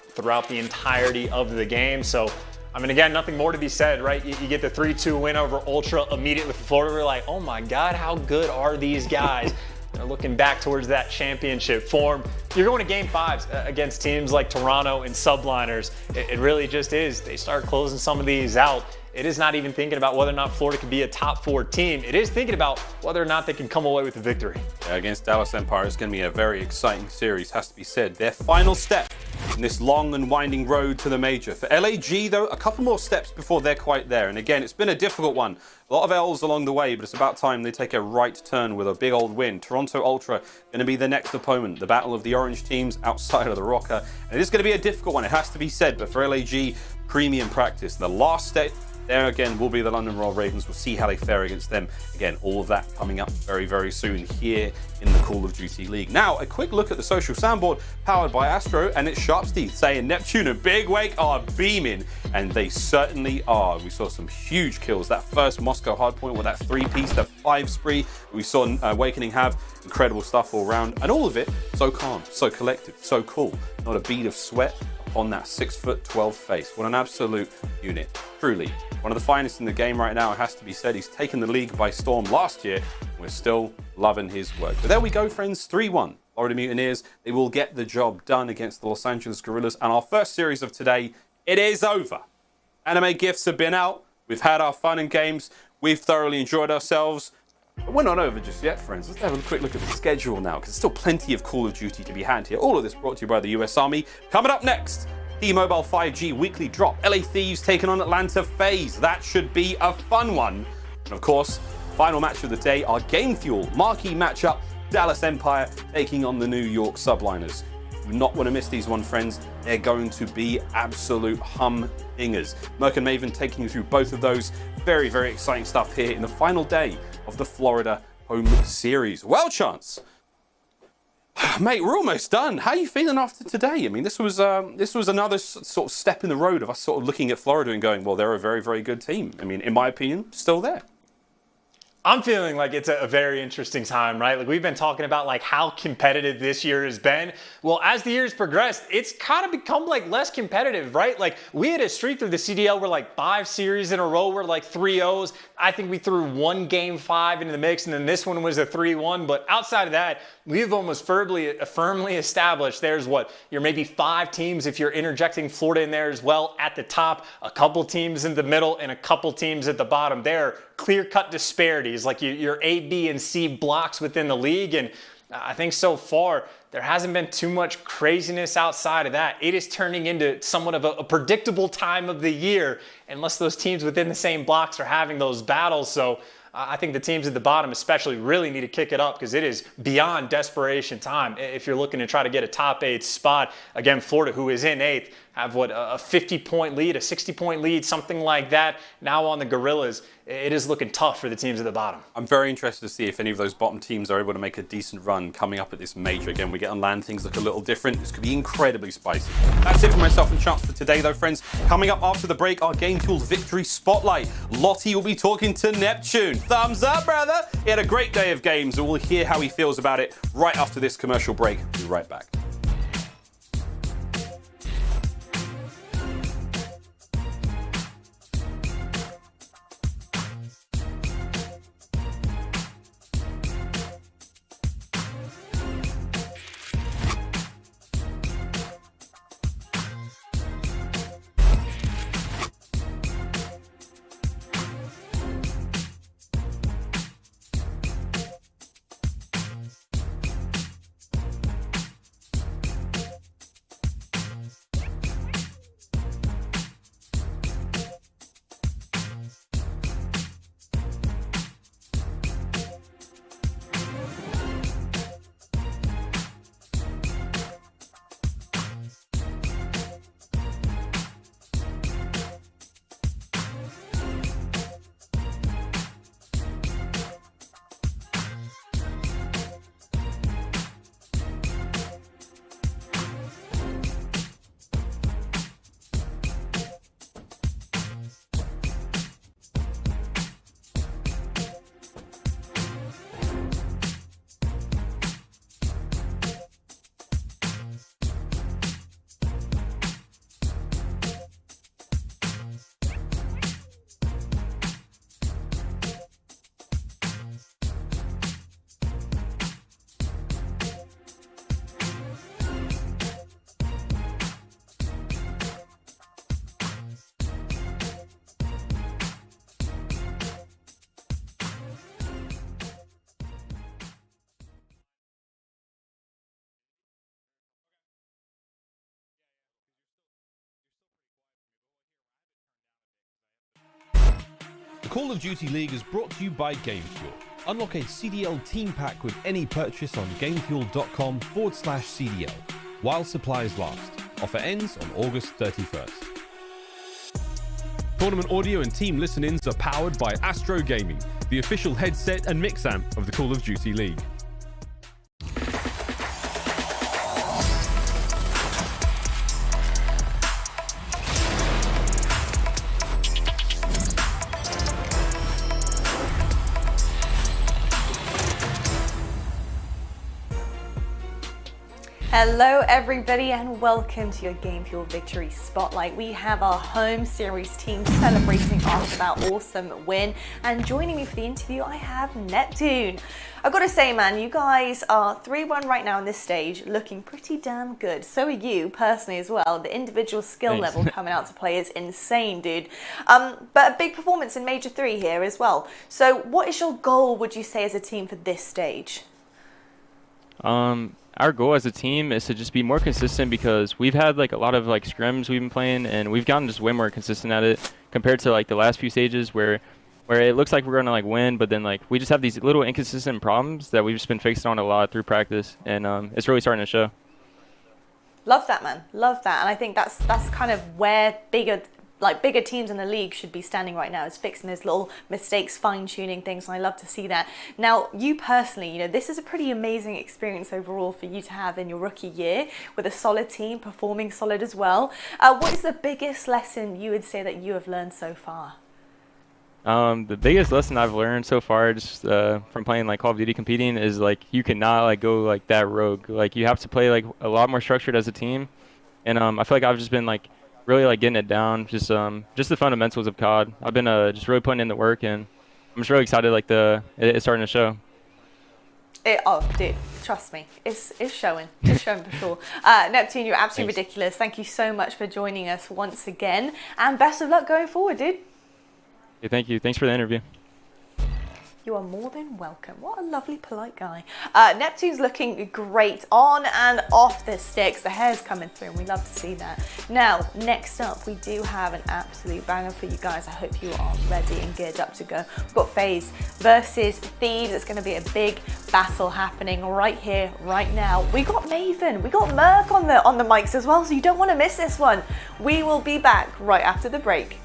throughout the entirety of the game. So, I mean, again, nothing more to be said, right? You get the 3-2 win over Ultra immediately for Florida. We're like, oh my God, how good are these guys? They're looking back towards that championship form. You're going to game 5s against teams like Toronto and Subliners. It really just is. They start closing some of these out. It is not even thinking about whether or not Florida can be a top 4 team. It is thinking about whether or not they can come away with the victory. Yeah, against Dallas Empire, it's going to be a very exciting series, has to be said. Their final step in this long and winding road to the major. For LAG, though, a couple more steps before they're quite there. And again, it's been a difficult one. A lot of L's along the way, but it's about time they take a right turn with a big old win. Toronto Ultra going to be the next opponent. The battle of the orange teams outside of the Røkkr. And it is going to be a difficult one, it has to be said. But for LAG, premium practice. The last step there again will be the London Royal Ravens. We'll see how they fare against them. Again, all of that coming up very, very soon here in the Call of Duty League. Now, a quick look at the social soundboard powered by Astro, and it's Shotzzy saying Neptune and Big Wake are beaming, and they certainly are. We saw some huge kills. That first Moscow hardpoint with that 3-piece, that 5 spree we saw Awakening have. Incredible stuff all around, and all of it so calm, so collected, so cool. Not a bead of sweat on that 6'12" face. What an absolute unit. Truly, one of the finest in the game right now, it has to be said. He's taken the league by storm last year. We're still loving his work. But there we go, friends. 3-1. Florida Mutineers, they will get the job done against the Los Angeles Guerrillas. And our first series of today, it is over. Anime gifts have been out. We've had our fun and games. We've thoroughly enjoyed ourselves. But we're not over just yet, friends. Let's have a quick look at the schedule now, because there's still plenty of Call of Duty to be had here. All of this brought to you by the US Army. Coming up next, T-Mobile 5G weekly drop. LA Thieves taking on Atlanta FaZe. That should be a fun one. And of course, final match of the day, our Game Fuel marquee matchup, Dallas Empire taking on the New York Subliners. You do not want to miss these one, friends. They're going to be absolute hum-dingers. Merc and Maven taking you through both of those. Very, very exciting stuff here in the final day of the Florida home series. Well, Chance, mate, we're almost done. How are you feeling after today? I mean, this was another sort of step in the road of us sort of looking at Florida and going, well, they're a very, very good team. I mean, in my opinion, still there. I'm feeling like it's a very interesting time, right? Like, we've been talking about like how competitive this year has been. Well, as the years progressed, it's kind of become like less competitive, right? Like, we had a streak through the CDL where like 5 series in a row were like 3-0s. I think we threw 1 game 5 into the mix, and then this one was a 3-1. But outside of that, we've almost firmly established there's what, you're maybe 5 teams if you're interjecting Florida in there as well at the top, a couple teams in the middle, and a couple teams at the bottom. There, clear-cut disparities, like your A, B, and C blocks within the league. And I think so far, there hasn't been too much craziness outside of that. It is turning into somewhat of a predictable time of the year, unless those teams within the same blocks are having those battles. So I think the teams at the bottom especially really need to kick it up, because it is beyond desperation time if you're looking to try to get a top 8 spot. Again, Florida, who is in 8th, have what, a 50-point lead, a 60-point lead, something like that. Now on the Guerrillas, it is looking tough for the teams at the bottom. I'm very interested to see if any of those bottom teams are able to make a decent run coming up at this major. Again, we get on land, things look a little different. This could be incredibly spicy. That's it for myself and Chance for today, though, friends. Coming up after the break, our Game Fuel Victory Spotlight. Lottie will be talking to Neptune. Thumbs up, brother. He had a great day of games, and we'll hear how he feels about it right after this commercial break. We'll be right back. Call of Duty League is brought to you by GameFuel. Unlock a CDL team pack with any purchase on gamefuel.com/CDL while supplies last. Offer ends on August 31st. Tournament audio and team listen-ins are powered by Astro Gaming, the official headset and mix amp of the Call of Duty League. Hello everybody and welcome to your Game Fuel Victory Spotlight. We have our home series team celebrating after that awesome win, and joining me for the interview I have Neptune. I've got to say, man, you guys are 3-1 right now on this stage, looking pretty damn good. So are you personally as well. The individual skill level coming out to play is insane, dude. But a big performance in Major 3 here as well. So what is your goal, would you say, as a team for this stage? Our goal as a team is to just be more consistent, because we've had like a lot of like scrims we've been playing, and we've gotten just way more consistent at it compared to like the last few stages where it looks like we're gonna like win, but then like we just have these little inconsistent problems that we've just been fixing on a lot through practice, and it's really starting to show. Love that, man. Love that. And I think that's kind of where bigger teams in the league should be standing right now, is fixing those little mistakes, fine-tuning things, and I love to see that. Now, you personally, you know, this is a pretty amazing experience overall for you to have in your rookie year with a solid team, performing solid as well. What is the biggest lesson you would say that you have learned so far? The biggest lesson I've learned so far, just from playing like Call of Duty competing, is like you cannot like go like that rogue. Like you have to play like a lot more structured as a team, and I feel like I've just been like really like getting it down, just the fundamentals of COD. I've been just really putting in the work, and I'm just really excited. Like it's starting to show. Oh, dude, trust me, it's showing. It's showing for sure. Neptune, you're absolutely ridiculous. Thank you so much for joining us once again, and best of luck going forward, dude. Yeah, thank you. Thanks for the interview. You are more than welcome. What a lovely, polite guy. Neptune's looking great on and off the sticks. The hair's coming through, and we love to see that. Now, next up, we do have an absolute banger for you guys. I hope you are ready and geared up to go. We've got FaZe versus Thieves. It's going to be a big battle happening right here, right now. We got Maven, we got Merc on the mics as well, so you don't want to miss this one. We will be back right after the break.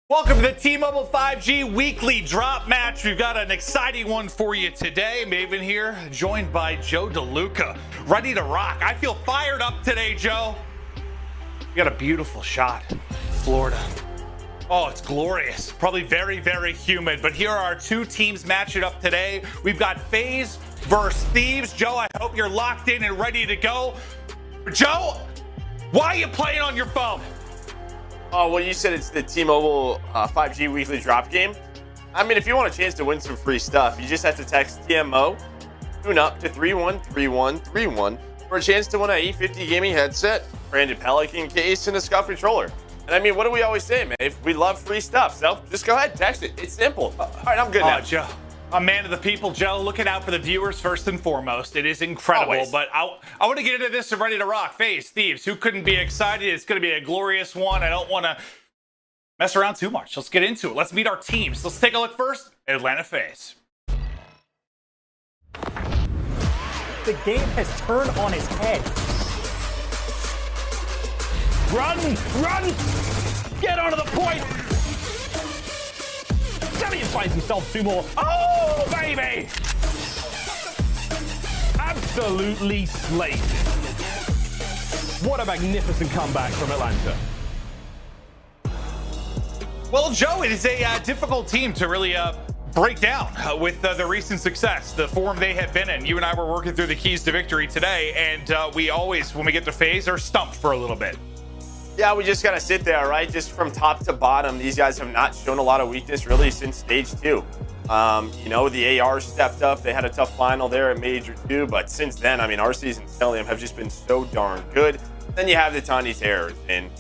Welcome to the T-Mobile 5G weekly drop match. We've got an exciting one for you today. Maven here, joined by Joe DeLuca, ready to rock. I feel fired up today, Joe. We got a beautiful shot, Florida. Oh, it's glorious. Probably very, very humid. But here are our two teams matching up today. We've got FaZe versus Thieves. Joe, I hope you're locked in and ready to go. Joe, why are you playing on your phone? Oh, well, you said it's the T-Mobile 5G weekly drop game. I mean, if you want a chance to win some free stuff, you just have to text TMO, tune up to 313131 for a chance to win an E50 gaming headset, branded Pelican case, and a Scump controller. And I mean, what do we always say, man? If we love free stuff, so just go ahead, text it. It's simple. All right, I'm good now. Joe, a man of the people, Joe, looking out for the viewers first and foremost. It is incredible, Always. but I want to get into this and ready to rock. FaZe, Thieves, who couldn't be excited? It's going to be a glorious one. I don't want to mess around too much. Let's get into it. Let's meet our teams. Let's take a look first at Atlanta FaZe. The game has turned on its head. Run! Run! Get onto the point! Cellium finds himself 2 more. Oh, baby! Absolutely slayed. What a magnificent comeback from Atlanta. Well, Joe, it is a difficult team to really break down with the recent success, the form they have been in. You and I were working through the keys to victory today, and we always, when we get to FaZe, are stumped for a little bit. Yeah, we just got to sit there, right? Just from top to bottom, these guys have not shown a lot of weakness really since stage 2. You know, the AR stepped up. They had a tough final there at Major 2, but since then, I mean, Arcitys and Cellium have just been so darn good. Then you have the Tiny Terrors, and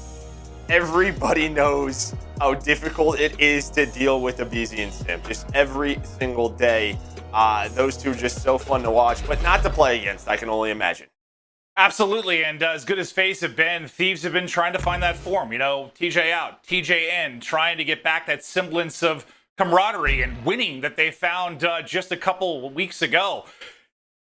everybody knows how difficult it is to deal with aBeZy and Simp. Just every single day, those two are just so fun to watch, but not to play against, I can only imagine. Absolutely, and as good as FaZe have been, Thieves have been trying to find that form. You know, TJ out, TJ in, trying to get back that semblance of camaraderie and winning that they found just a couple weeks ago.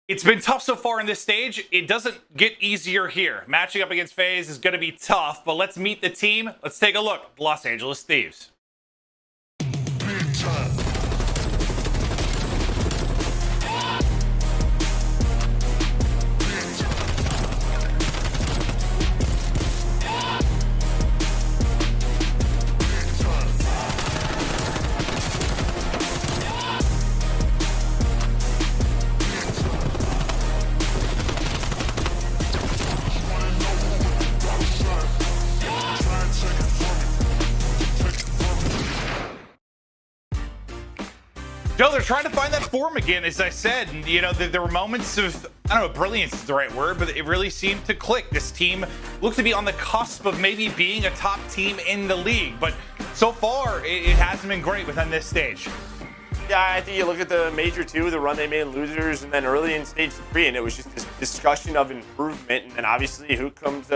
It's been tough so far in this stage. It doesn't get easier here. Matching up against FaZe is going to be tough, but let's meet the team. Let's take a look. Los Angeles Thieves. Joe, they're trying to find that form again, as I said. And, you know, there were moments of, I don't know, brilliance is the right word, but it really seemed to click. This team looked to be on the cusp of maybe being a top team in the league, but so far, it hasn't been great within this stage. Yeah, I think you look at the Major 2, the run they made in losers, and then early in stage 3, and it was just this discussion of improvement, and then obviously who comes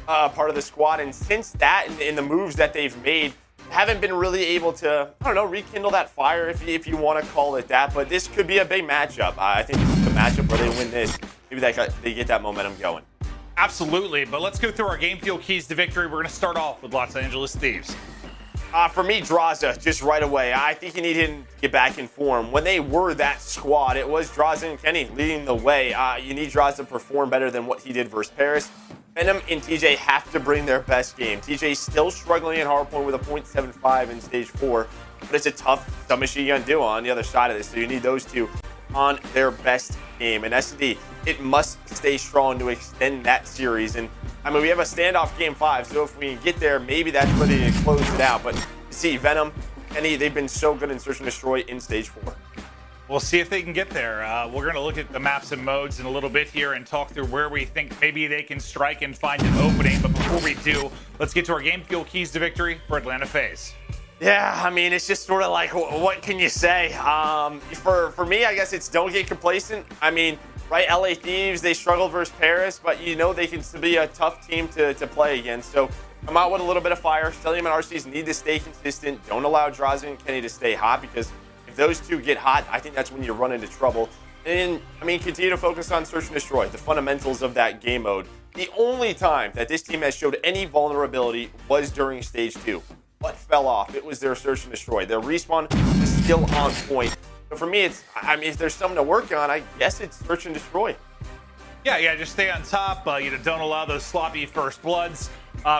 part of the squad. And since that, and the moves that they've made, haven't been really able to, I don't know, rekindle that fire, if you want to call it that. But this could be a big matchup. I think this is the matchup where they win this. Maybe they get that momentum going. Absolutely, but let's go through our game field keys to victory. We're going to start off with Los Angeles Thieves. For me, Drazah, just right away. I think you need him to get back in form. When they were that squad, it was Drazah and Kenny leading the way. You need Drazah to perform better than what he did versus Paris. Venom and TJ have to bring their best game. TJ's still struggling in hardpoint with a .75 in stage 4, but it's a tough submachine gun duo on the other side of this, so you need those two on their best game. And S&D, it must stay strong to extend that series. And I mean, we have a standoff game 5, so if we can get there, maybe that's where they close it out. But you see, Venom, Kenny, they've been so good in Search and Destroy in stage 4. We'll see if they can get there. We're going to look at the maps and modes in a little bit here and talk through where we think maybe they can strike and find an opening. But before we do, let's get to our game fuel keys to victory for Atlanta FaZe. Yeah, I mean, it's just sort of like, what can you say? For me, I guess it's don't get complacent. I mean, right, LA Thieves, they struggled versus Paris, but you know they can still be a tough team to play against. So come out with a little bit of fire. Cellium and Arcitys need to stay consistent. Don't allow Drazah and Kenny to stay hot, because if those two get hot, I think that's when you run into trouble. And, I mean, continue to focus on Search and Destroy, the fundamentals of that game mode. The only time that this team has showed any vulnerability was during Stage 2. What fell off? It was their Search and Destroy. Their respawn is still on point. So for me, I mean, if there's something to work on, I guess it's Search and Destroy. Yeah, just stay on top. Don't allow those sloppy first bloods.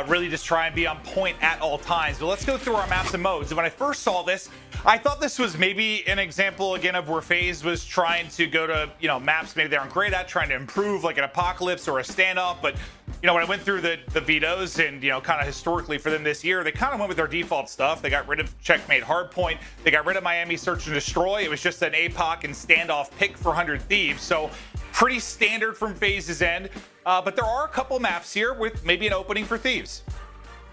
really just try and be on point at all times. But let's go through our maps and modes. And when I first saw this, I thought this was maybe an example again of where FaZe was trying to go to, you know, maps maybe they aren't great at, trying to improve like an Apocalypse or a Standoff. But, you know, when I went through the vetoes and, you know, kind of historically for them this year, they kind of went with their default stuff. They got rid of Checkmate Hardpoint. They got rid of Miami Search and Destroy. It was just an APOC and Standoff pick for 100 Thieves. So pretty standard from FaZe's end. But there are a couple maps here with maybe an opening for Thieves.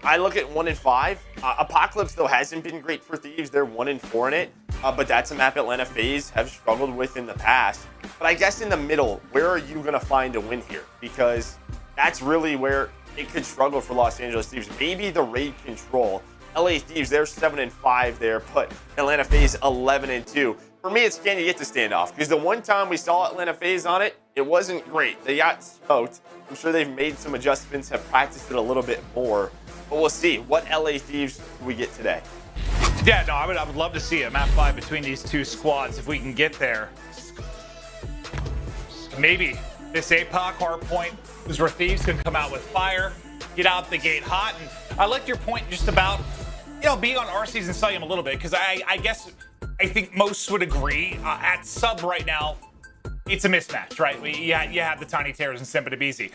I look at 1 and 5. Apocalypse, though, hasn't been great for Thieves. They're 1 and 4 in it. But that's a map Atlanta FaZe have struggled with in the past. But I guess in the middle, where are you going to find a win here? Because that's really where it could struggle for Los Angeles Thieves. Maybe the raid control. LA Thieves, they're 7 and 5 there. But Atlanta FaZe 11 and 2. For me, it's can you get the Standoff? Because the one time we saw Atlanta FaZe on it, it wasn't great. They got smoked. I'm sure they've made some adjustments, have practiced it a little bit more. But we'll see. What LA Thieves do we get today? Yeah, no, I would love to see a map 5 between these two squads if we can get there. Maybe this APOC hardpoint is where Thieves can come out with fire, get out the gate hot. And I like your point just about, you know, being on Arcitys and Cellium a little bit, because I think most would agree at sub right now, it's a mismatch, right? You have the Tiny Terrors and Simp and aBeZy.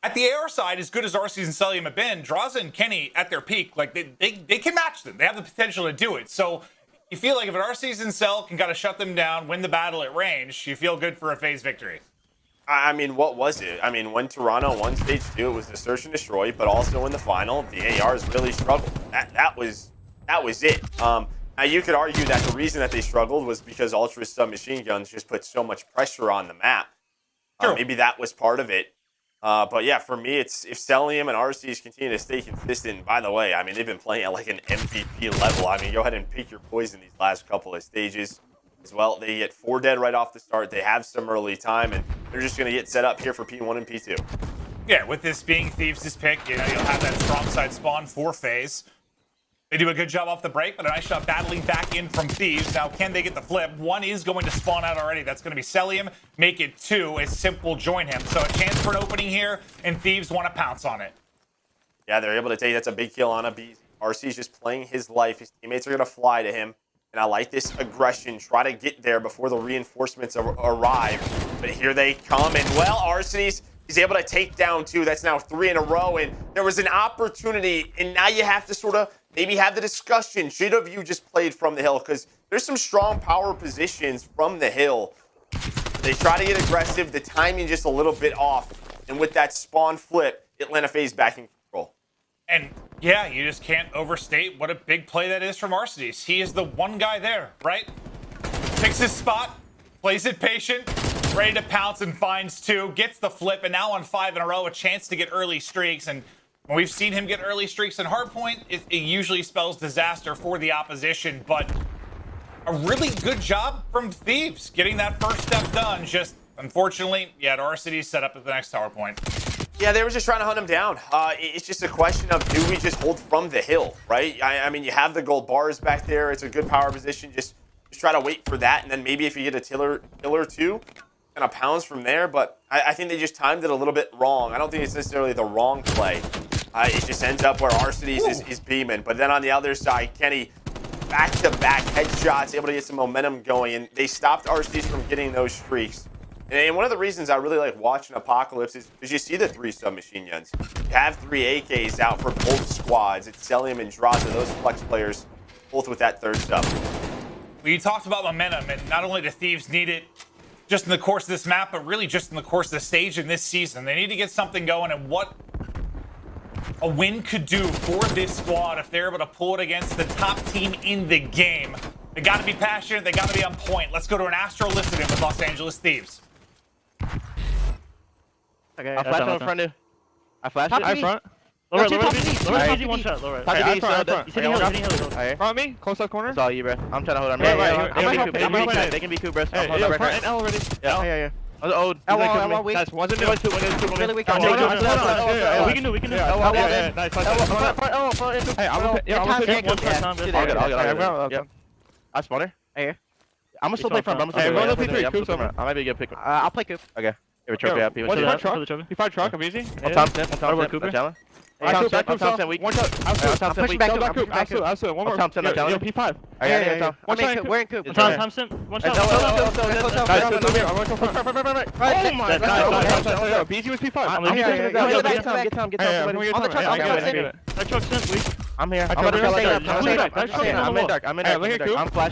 At the AR side, as good as Arcitys and Cellium have been, Drazah and Kenny at their peak, like they can match them. They have the potential to do it. So you feel like if an Arcitys and Cell can kind of shut them down, win the battle at range, you feel good for a FaZe victory. I mean, what was it? I mean, when Toronto won Stage 2, it was the Search and Destroy, but also in the final, the ARs really struggled. That was it. Now, you could argue that the reason that they struggled was because Ultra submachine guns just put so much pressure on the map. Sure. Maybe that was part of it. But yeah, for me, it's if Cellium and Arcitys continue to stay consistent. By the way, I mean, they've been playing at like an MVP level. I mean, go ahead and pick your poison these last couple of stages as well. They get 4 dead right off the start. They have some early time, and they're just going to get set up here for P1 and P2. Yeah, with this being Thieves' pick, you know, you'll have that strong side spawn for FaZe. They do a good job off the break, but a nice job battling back in from Thieves. Now, can they get the flip? 1 is going to spawn out already. That's going to be Cellium. Make it 2 as Simp will join him. So a chance for an opening here, and Thieves want to pounce on it. Yeah, they're able to take that's a big kill on aBeZy. RC's just playing his life. His teammates are going to fly to him. And I like this aggression. Try to get there before the reinforcements arrive. But here they come. And, well, Arcitys, he's able to take down 2. That's now 3 in a row. And there was an opportunity. And now you have to sort of maybe have the discussion. Should have you just played from the hill? Because there's some strong power positions from the hill. They try to get aggressive. The timing just a little bit off. And with that spawn flip, Atlanta FaZe back in control. And yeah, you just can't overstate what a big play that is from Arcitys. He is the one guy there, right? Picks his spot, plays it patient, ready to pounce and finds 2, gets the flip, and now on 5 in a row, a chance to get early streaks. And when we've seen him get early streaks in hardpoint, it usually spells disaster for the opposition. But a really good job from Thieves getting that first step done. Just unfortunately, yeah, Arcitys set up at the next tower point. Yeah, they were just trying to hunt him down. It's just a question of, do we just hold from the hill, right? I mean, you have the gold bars back there. It's a good power position. Just try to wait for that, and then maybe if you get a killer 2, kind of pounds from there. But I think they just timed it a little bit wrong. I don't think it's necessarily the wrong play. It just ends up where Arcitys is beaming. But then on the other side, Kenny, back-to-back headshots, able to get some momentum going. And they stopped Arcitys from getting those streaks. And one of the reasons I really like watching Apocalypse is you see the 3 submachine guns. You have 3 AKs out for both squads. It's Cellium and Drazah, those flex players, both with that 3rd sub. We talked about momentum, and not only do Thieves need it just in the course of this map, but really just in the course of the stage in this season. They need to get something going, and what a win could do for this squad if they're able to pull it against the top team in the game. They got to be passionate. They got to be on point. Let's go to an Astro Listening with Los Angeles Thieves. Okay, I flash on front of. I flash it. I front. Lower, easy one shot, lower. Top front. He's hitting hill. Front me, close left corner. It's all you, bro. I'm trying to hold on. They can be cool, bro. Hey, yo, front and L already. Yeah. Old. L weak. Nice. One's in there. 2, 1, Really weak. We can do. Nice. Hey, I'm gonna pick one shot. I'll get. I spawn her. Hey. I'm gonna still play front. I might be a good pick. I'll play Coop. Okay. Here, trophy up. One truck. P5 truck, aBeZy. On top Simp. On top Simp. Cooper. On top Simp. One shot. I'm pushing back Coop. Absolutely. One more. Top Simp. Yo, P5. We're in Coop. Time Simp. One shot. Oh my god. aBeZy was P5. I'm here. Get Tom. On the truck. That truck Simp, please. I'm here. I'm in dark. I'm flashing.